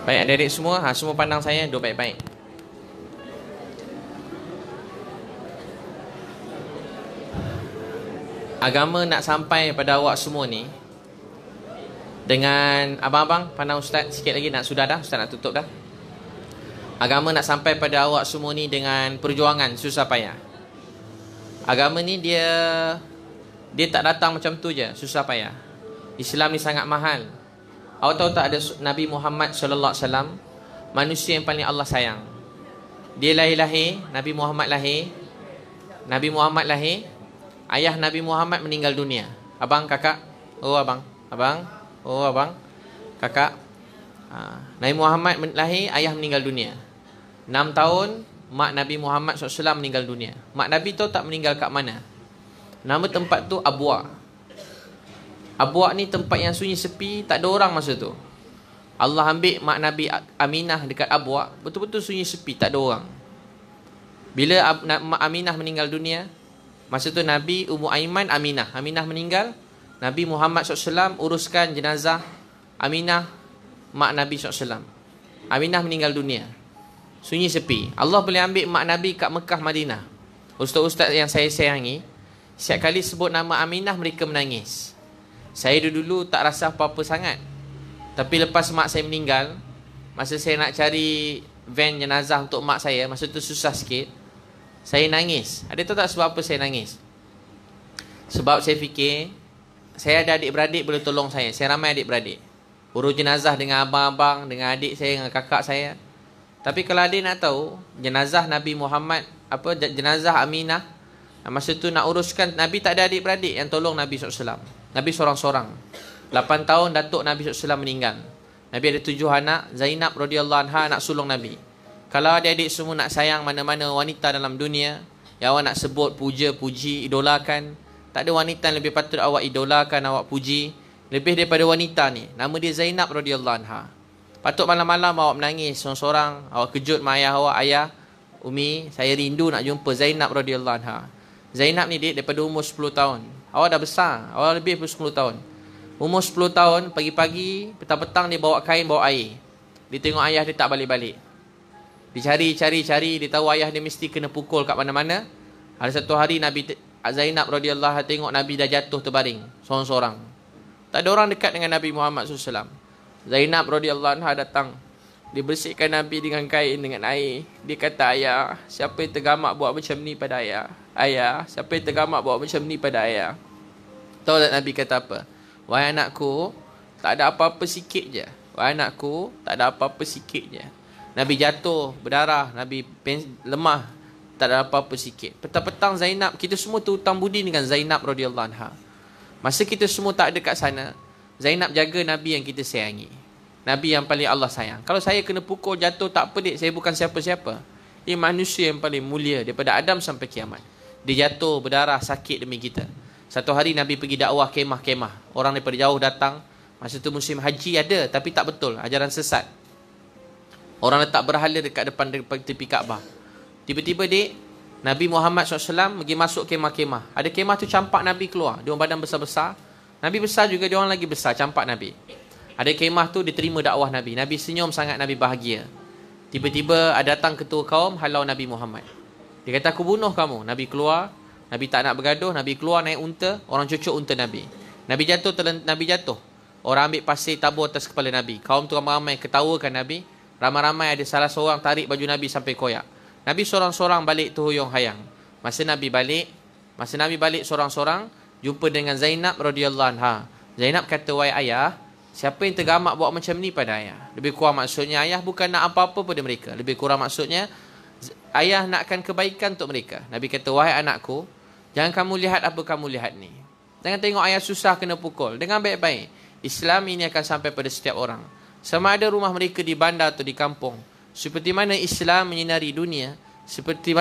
Baik adik-adik semua, semua pandang saya, duduk baik-baik. Agama nak sampai pada awak semua ni dengan abang-abang pandang ustaz sikit lagi, nak sudah dah, ustaz nak tutup dah. Agama nak sampai pada awak semua ni dengan perjuangan susah payah. Agama ni dia tak datang macam tu je, susah payah. Islam ni sangat mahal. Awak tahu tak, ada Nabi Muhammad sallallahu alaihi wasallam, manusia yang paling Allah sayang. Dia lahir, Nabi Muhammad lahir, ayah Nabi Muhammad meninggal dunia. Abang, kakak, abang, kakak. Nabi Muhammad lahir, ayah meninggal dunia. 6 tahun, mak Nabi Muhammad SAW meninggal dunia. Mak Nabi tu tak meninggal kat mana? Nama tempat tu Abwa. Abwa ni tempat yang sunyi sepi, tak ada orang masa tu. Allah ambil mak Nabi Aminah dekat Abwa, betul-betul sunyi sepi, tak ada orang. Bila mak Aminah meninggal dunia, masa tu Nabi Ummu Aiman Aminah meninggal, Nabi Muhammad SAW uruskan jenazah Aminah, mak Nabi SAW. Aminah meninggal dunia, sunyi sepi. Allah boleh ambil mak Nabi kat Mekah, Madinah. Ustaz-ustaz yang saya sayangi, setiap kali sebut nama Aminah mereka menangis. Saya dulu tak rasa apa-apa sangat. Tapi lepas mak saya meninggal, masa saya nak cari van jenazah untuk mak saya, masa tu susah sikit, saya nangis. Ada tahu tak sebab apa saya nangis? Sebab saya fikir, saya ada adik-beradik boleh tolong saya. Saya ramai adik-beradik. Urus jenazah dengan abang-abang, dengan adik saya, dengan kakak saya. Tapi kalau adik nak tahu, jenazah Nabi Muhammad, jenazah Aminah, masa tu nak uruskan, Nabi tak ada adik-beradik yang tolong Nabi SAW. Nabi seorang-seorang. 8 tahun Datuk Nabi SAW meninggal. Nabi ada 7 anak. Zainab radhiyallahu anha anak sulung Nabi. Kalau adik-adik semua nak sayang mana-mana wanita dalam dunia, yang awak nak sebut, puja, puji, idolakan, tak ada wanita yang lebih patut awak idolakan, awak puji lebih daripada wanita ni. Nama dia Zainab radhiyallahu anha. Patut malam-malam awak menangis seorang-seorang, awak kejut mak ayah awak, ayah, Umi, saya rindu nak jumpa Zainab radhiyallahu anha. Zainab ni daripada umur 10 tahun. Awak dah besar, awak lebih daripada 10 tahun. Umur 10 tahun, pagi-pagi, petang-petang dia bawa kain, bawa air. Dia tengok ayah dia tak balik-balik. Dia cari, dia tahu ayah dia mesti kena pukul kat mana-mana. Ada satu hari Zainab radhiyallahu anha tengok Nabi dah jatuh terbaring, seorang-seorang. Tak ada orang dekat dengan Nabi Muhammad SAW. Zainab radhiyallahu anha datang. Dia bersihkan Nabi dengan kain, dengan air. Dia kata, ayah, siapa yang tergamak buat macam ni pada ayah? Ayah, siapa yang tergamak buat macam ni pada ayah? Tahu tak Nabi kata apa? Wahai anakku, tak ada apa-apa sikit je. Wahai anakku, tak ada apa-apa sikit je. Nabi jatuh, berdarah. Nabi lemah, tak ada apa-apa sikit. Petang-petang Zainab, kita semua tu hutang budi dengan Zainab radhiyallahu anha. Masa kita semua tak ada kat sana, Zainab jaga Nabi yang kita sayangi. Nabi yang paling Allah sayang. Kalau saya kena pukul, jatuh, tak apa dik, saya bukan siapa-siapa. Ini manusia yang paling mulia daripada Adam sampai kiamat. Dia jatuh, berdarah, sakit demi kita. Satu hari Nabi pergi dakwah kemah-kemah. Orang daripada jauh datang. Masa tu musim haji ada, tapi tak betul, ajaran sesat. Orang letak berhala dekat depan tepi Kaabah. Tiba-tiba dik, Nabi Muhammad SAW pergi masuk kemah-kemah. Ada kemah tu campak Nabi keluar. Dia orang badan besar-besar. Nabi besar juga, dia orang lagi besar, campak Nabi. Ada kemah tu diterima dakwah Nabi. Nabi senyum sangat, Nabi bahagia. Tiba-tiba ada datang ketua kaum halau Nabi Muhammad. Dia kata, aku bunuh kamu. Nabi keluar. Nabi tak nak bergaduh. Nabi keluar naik unta. Orang cucuk unta Nabi. Nabi jatuh. Orang ambil pasir tabur atas kepala Nabi. Kaum tu ramai-ramai ketawakan Nabi. Ramai-ramai ada salah seorang tarik baju Nabi sampai koyak. Nabi seorang-seorang balik tuhuyung hayang. Masa Nabi balik seorang-seorang, jumpa dengan Zainab radhiyallahu anha. Zainab kata, wahai ayah, siapa yang tergamak buat macam ni pada ayah? Lebih kurang maksudnya, ayah bukan nak apa-apa pada mereka. Lebih kurang maksudnya, ayah nakkan kebaikan untuk mereka. Nabi kata, wahai anakku, jangan kamu lihat apa kamu lihat ni. Jangan tengok ayah susah kena pukul. Dengan baik-baik. Islam ini akan sampai pada setiap orang. Sama ada rumah mereka di bandar atau di kampung. Seperti mana Islam menyinari dunia, seperti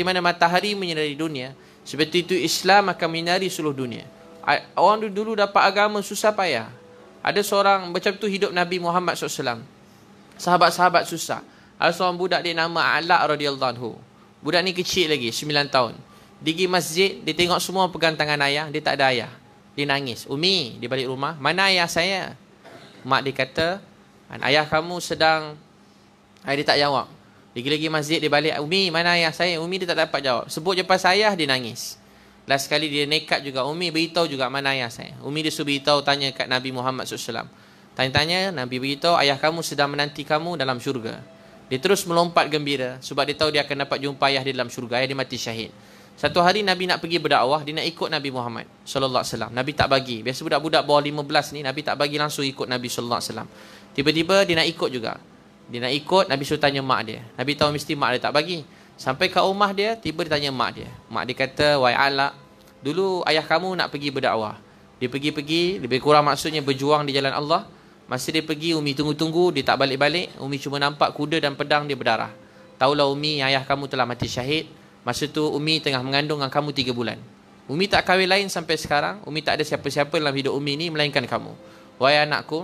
mana matahari menyinari dunia, seperti itu Islam akan menyinari seluruh dunia. Orang dulu dapat agama susah payah. Ada seorang macam tu hidup Nabi Muhammad SAW. Sahabat-sahabat susah. Ada seorang budak dia nama Ala radhiyallahu anhu. Budak ni kecil lagi, 9 tahun. Dia pergi masjid, dia tengok semua pegang tangan ayah, dia tak ada ayah. Dia nangis. Umi, dia balik rumah, mana ayah saya? Mak dia kata, Ayah kamu sedang, dia tak jawab. Dia pergi masjid, dia balik, Umi mana ayah saya? Umi dia tak dapat jawab. Sebut je pas ayah, dia nangis. Last sekali dia nekat juga, Umi beritahu juga mana ayah saya. Umi dia suruh beritahu, tanya kat Nabi Muhammad SAW. Tanya-tanya, Nabi beritahu ayah kamu sedang menanti kamu dalam syurga. Dia terus melompat gembira sebab dia tahu dia akan dapat jumpa ayah dia dalam syurga. Ayah dia mati syahid. Satu hari Nabi nak pergi berdakwah, dia nak ikut Nabi Muhammad sallallahu alaihi wasallam. Nabi tak bagi. Biasa budak-budak bawah 15 ni Nabi tak bagi langsung ikut Nabi sallallahu alaihi wasallam. Tiba-tiba dia nak ikut juga. Dia nak ikut, Nabi suruh tanya mak dia. Nabi tahu mesti mak dia tak bagi. Sampai ke rumah dia, tiba dia tanya mak dia. Mak dia kata, "Wahai Ala, dulu ayah kamu nak pergi berdakwah. Dia pergi-pergi, lebih kurang maksudnya berjuang di jalan Allah. Masa dia pergi, Umi tunggu-tunggu, dia tak balik-balik. Umi cuma nampak kuda dan pedang dia berdarah. Taulah Umi, ayah kamu telah mati syahid. Masa tu Umi tengah mengandung dengan kamu 3 bulan. Umi tak kahwin lain sampai sekarang. Umi tak ada siapa-siapa dalam hidup Umi ni melainkan kamu. Wahai anakku,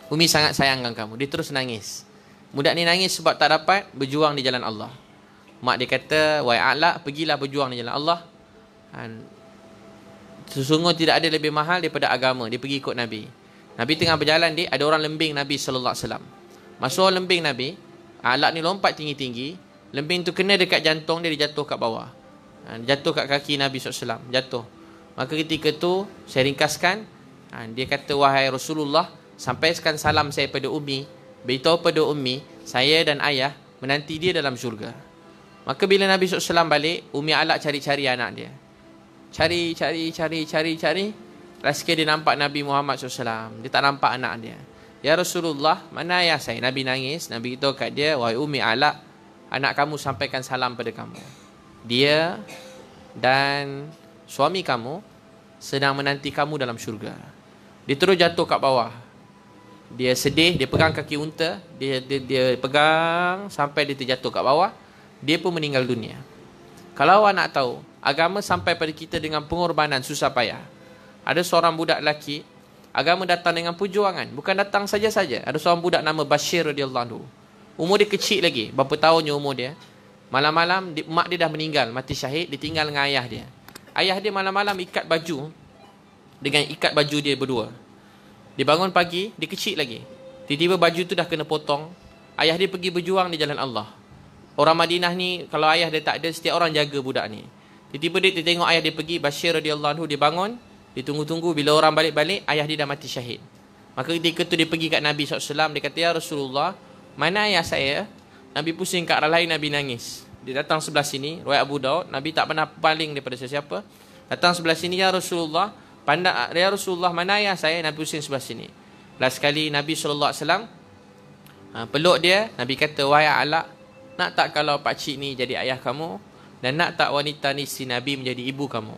Umi sangat sayangkan kamu." Dia terus nangis. Budak ni nangis sebab tak dapat berjuang di jalan Allah. Mak dia kata, "Wahai A'la, pergilah berjuang di jalan Allah. Sesungguhnya tidak ada lebih mahal daripada agama." Dia pergi ikut Nabi. Nabi tengah berjalan, ada orang lembing Nabi sallallahu alaihi wasallam. Masuk orang lembing Nabi, A'la ni lompat tinggi-tinggi. Lembing tu kena dekat jantung dia, dia jatuh kat bawah. Jatuh kat kaki Nabi SAW. Jatuh. Maka ketika tu, saya ringkaskan. Dia kata, "Wahai Rasulullah, sampaikan salam saya pada Umi. Beritahu pada Umi, saya dan ayah menanti dia dalam syurga." Maka bila Nabi SAW balik, Umi Alak cari-cari anak dia. Cari. Last dia nampak Nabi Muhammad SAW. Dia tak nampak anak dia. "Ya Rasulullah, mana ayah saya?" Nabi nangis. Nabi beritahu kat dia, "Wahai Umi Alak, anak kamu sampaikan salam pada kamu. Dia dan suami kamu sedang menanti kamu dalam syurga." Dia terus jatuh kat bawah. Dia sedih, dia pegang kaki unta, dia pegang sampai dia terjatuh kat bawah. Dia pun meninggal dunia. Kalau awak nak tahu, agama sampai pada kita dengan pengorbanan susah payah. Ada seorang budak lelaki, agama datang dengan perjuangan, bukan datang saja-saja. Ada seorang budak nama Bashir radhiyallahu anhu. Umur dia kecil lagi, berapa tahunnya umur dia. Malam-malam mak dia dah meninggal, mati syahid, ditinggal dengan ayah dia. Ayah dia malam-malam ikat baju dengan ikat baju dia berdua. Dia bangun pagi, dia kecil lagi. Tiba-tiba baju tu dah kena potong. Ayah dia pergi berjuang di jalan Allah. Orang Madinah ni, kalau ayah dia tak ada, setiap orang jaga budak ni. Tiba-tiba dia tengok ayah dia pergi, Bashir radhiyallahu anhu, dia bangun, dia tunggu-tunggu, bila orang balik-balik, ayah dia dah mati syahid. Maka ketika tu dia pergi kat Nabi SAW, dia kata, "Ya Rasulullah, mana ayah saya?" Nabi pusing kat arah lain, Nabi nangis. Dia datang sebelah sini, riwayat Abu Daud, Nabi tak pernah paling daripada sesiapa. Datang sebelah sini, "Ya Rasulullah, ya Rasulullah, mana ayah saya?" Nabi pusing sebelah sini. Last sekali Nabi SAW peluk dia. Nabi kata, "Wahai A'la, nak tak kalau pakcik ni jadi ayah kamu, dan nak tak wanita ni si Nabi menjadi ibu kamu?"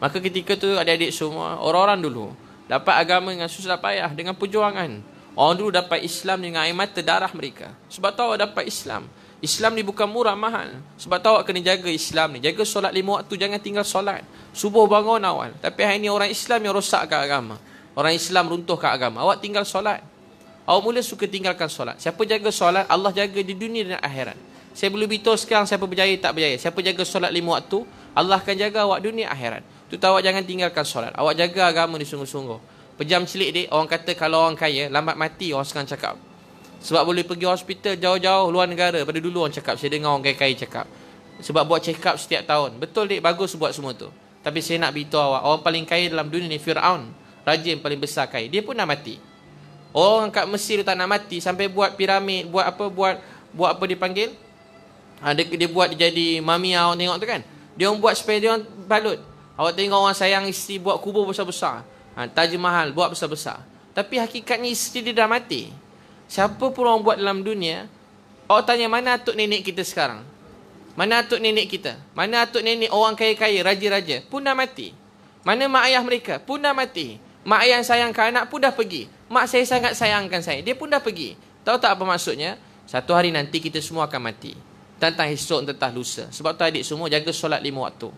Maka ketika tu adik-adik semua, orang-orang dulu dapat agama dengan susah payah, dengan perjuangan. Orang dulu dapat Islam dengan air mata darah mereka. Sebab tahu awak dapat Islam. Islam ni bukan murah mahal. Sebab tahu awak kena jaga Islam ni. Jaga solat 5 waktu, jangan tinggal solat. Subuh bangun awal. Tapi hari ni orang Islam yang rosakkan agama. Orang Islam runtuhkan agama. Awak tinggal solat. Awak mula suka tinggalkan solat. Siapa jaga solat, Allah jaga di dunia dan akhirat. Saya boleh beritahu sekarang siapa berjaya tak berjaya. Siapa jaga solat 5 waktu, Allah akan jaga awak dunia akhirat. Tu tahu awak jangan tinggalkan solat. Awak jaga agama ni sungguh-sungguh. Pejam celik dik, orang kata kalau orang kaya, lambat mati orang sekarang cakap. Sebab boleh pergi hospital jauh-jauh luar negara. Pada dulu orang cakap, saya dengar orang kaya-kaya cakap. Sebab buat check up setiap tahun. Betul dik, bagus buat semua tu. Tapi saya nak beritahu awak, orang paling kaya dalam dunia ni Fir'aun. Raja yang paling besar kaya. Dia pun nak mati. Orang kat Mesir tak nak mati sampai buat piramid, buat apa dipanggil? Dia buat dia jadi mamia, orang tengok tu kan. Dia orang buat supaya dia orang balut. Awak tengok orang sayang isteri buat kubur besar-besar. Taj Mahal buat besar-besar. Tapi hakikatnya isteri dia dah mati. Siapa pun orang buat dalam dunia, awak tanya mana atuk nenek kita sekarang? Mana atuk nenek kita? Mana atuk nenek orang kaya-kaya, raja-raja pun dah mati. Mana mak ayah mereka pun dah mati. Mak ayah yang sayangkan anak pun dah pergi. Mak saya sangat sayangkan saya, dia pun dah pergi. Tahu tak apa maksudnya? Satu hari nanti kita semua akan mati. Tentang esok, tentang lusa. Sebab tu adik semua jaga solat 5 waktu.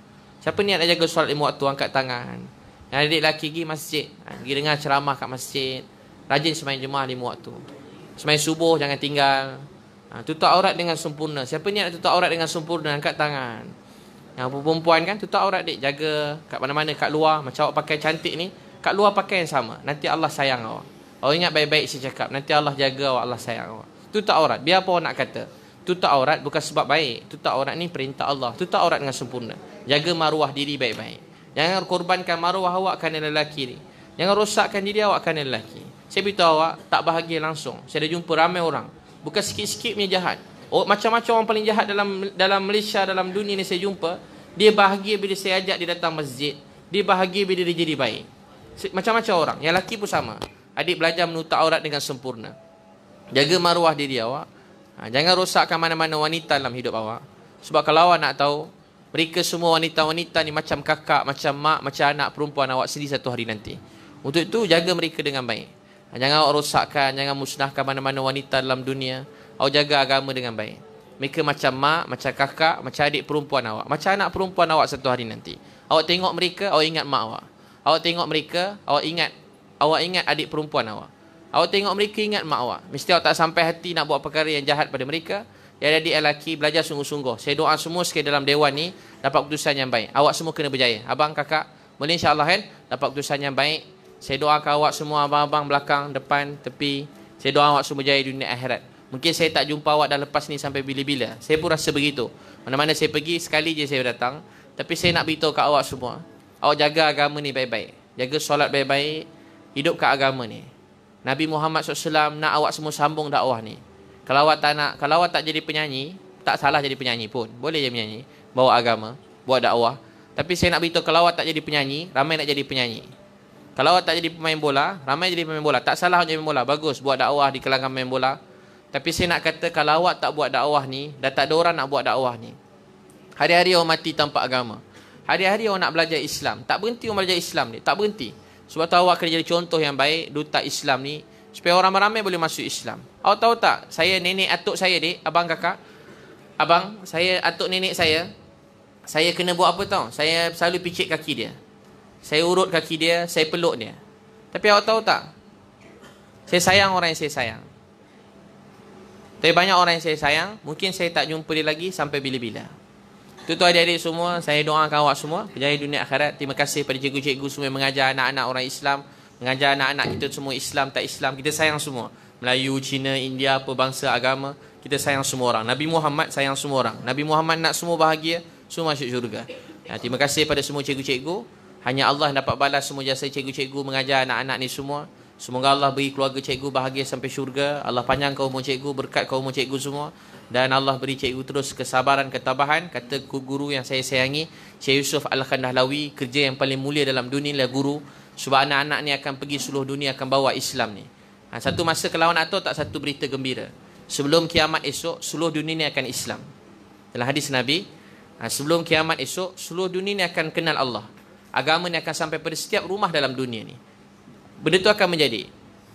Siapa niat nak jaga solat 5 waktu, angkat tangan. Yang adik lelaki pergi masjid, pergi dengar ceramah kat masjid. Rajin sembahyang jemaah 5 waktu. Sembahyang subuh jangan tinggal. Tutup aurat dengan sempurna. Siapa niat tutup aurat dengan sempurna, angkat tangan. Yang perempuan kan tutup aurat dik, jaga kat mana-mana kat luar. Macam awak pakai cantik ni, kat luar pakai yang sama. Nanti Allah sayang awak. Awak ingat baik-baik saya cakap. Nanti Allah jaga awak, Allah sayang awak. Itu tak aurat. Biar apa orang nak kata. Itu tak aurat bukan sebab baik. Itu tak aurat ni perintah Allah. Itu tak aurat dengan sempurna. Jaga maruah diri baik-baik. Jangan korbankan maruah awak kerana lelaki ni. Jangan rosakkan diri awak kerana lelaki. Saya beritahu awak, tak bahagia langsung. Saya dah jumpa ramai orang. Bukan sikit-sikit punya jahat. Oh, macam-macam orang paling jahat dalam Malaysia, dalam dunia ni saya jumpa. Dia bahagia bila saya ajak dia datang masjid. Dia bahagia bila dia jadi baik. Macam-macam orang. Yang lelaki pun sama. Adik belajar menutup aurat dengan sempurna. Jaga maruah diri awak. Jangan rosakkan mana-mana wanita dalam hidup awak. Sebab kalau awak nak tahu, mereka semua wanita-wanita ni macam kakak, macam mak, macam anak perempuan awak sendiri satu hari nanti. Untuk itu, jaga mereka dengan baik. Jangan awak rosakkan, jangan musnahkan mana-mana wanita dalam dunia. Awak jaga agama dengan baik. Mereka macam mak, macam kakak, macam adik perempuan awak. Macam anak perempuan awak satu hari nanti. Awak tengok mereka, awak ingat mak awak. Awak tengok mereka, awak ingat adik perempuan awak. Awak tengok mereka, ingat mak awak. Mesti awak tak sampai hati nak buat perkara yang jahat pada mereka. Ya adik lelaki, belajar sungguh-sungguh. Saya doa semua sekali dalam dewan ni dapat keputusan yang baik. Awak semua kena berjaya. Abang, kakak, boleh insyaAllah kan? Dapat keputusan yang baik. Saya doakan awak semua, abang-abang, belakang, depan, tepi. Saya doa awak semua berjaya di dunia akhirat. Mungkin saya tak jumpa awak dah lepas ni sampai bila-bila. Saya pun rasa begitu. Mana-mana saya pergi, sekali je saya datang. Tapi saya nak beritahu kat awak semua. Awak jaga agama ni baik-baik. Jaga solat baik-baik. Hidup kat agama ni. Nabi Muhammad SAW nak awak semua sambung dakwah ni. Kalau awak tak jadi penyanyi, tak salah jadi penyanyi pun. Boleh je menyanyi. Bawa agama, buat dakwah. Tapi saya nak beritahu, kalau awak tak jadi penyanyi, ramai nak jadi penyanyi. Kalau awak tak jadi pemain bola, ramai jadi pemain bola. Tak salah jadi pemain bola. Bagus buat dakwah di kalangan pemain bola. Tapi saya nak kata, kalau awak tak buat dakwah ni, dah tak ada orang nak buat dakwah ni. Hari-hari awak mati tanpa agama. Hari-hari awak nak belajar Islam. Tak berhenti awak belajar Islam ni. Tak berhenti. Sebab tu awak kena jadi contoh yang baik, duta Islam ni. Supaya orang ramai boleh masuk Islam. Awak tahu tak, saya nenek atuk saya dik, abang kakak. Abang, saya atuk nenek saya kena buat apa tahu? Saya selalu picit kaki dia. Saya urut kaki dia, saya peluk dia. Tapi awak tahu tak? Saya sayang orang yang saya sayang. Tapi banyak orang yang saya sayang, mungkin saya tak jumpa dia lagi sampai bila-bila. Itu adik-adik semua, saya doakan awak semua berjaya dunia akhirat. Terima kasih pada cikgu-cikgu semua yang mengajar anak-anak orang Islam, mengajar anak-anak kita semua Islam tak Islam. Kita sayang semua. Melayu, Cina, India, apa bangsa, agama, kita sayang semua orang. Nabi Muhammad sayang semua orang. Nabi Muhammad nak semua bahagia, semua masuk syurga. Terima kasih pada semua cikgu-cikgu. Hanya Allah yang dapat balas semua jasa cikgu-cikgu mengajar anak-anak ni semua. Semoga Allah beri keluarga cikgu bahagia sampai syurga. Allah panjangkan umur cikgu, berkat umur cikgu semua. Dan Allah beri cikgu terus kesabaran, ketabahan. Kata guru yang saya sayangi, Syekh Yusuf Al-Khandahlawi, kerja yang paling mulia dalam dunia adalah guru. Sebab anak-anak ni akan pergi seluruh dunia, akan bawa Islam ni. Satu masa kalau nak tahu tak, satu berita gembira. Sebelum kiamat esok, seluruh dunia ni akan Islam. Dalam hadis Nabi, sebelum kiamat esok, seluruh dunia ni akan kenal Allah. Agama ni akan sampai pada setiap rumah dalam dunia ni. Benda tu akan menjadi.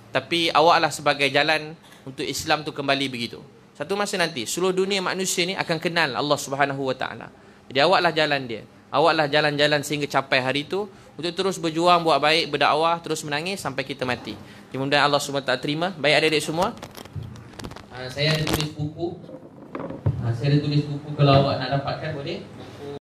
Tapi awaklah sebagai jalan untuk Islam tu kembali begitu. Satu masa nanti, seluruh dunia manusia ni akan kenal Allah Subhanahu Wa Taala. Jadi awaklah jalan dia. Awaklah jalan-jalan sehingga capai hari itu. Untuk terus berjuang, buat baik, berdakwah, terus menangis sampai kita mati. Mudah-mudahan Allah Subhanahu Wa Taala terima. Baik adik-adik semua. Saya ada tulis buku. Kalau awak nak dapatkan boleh.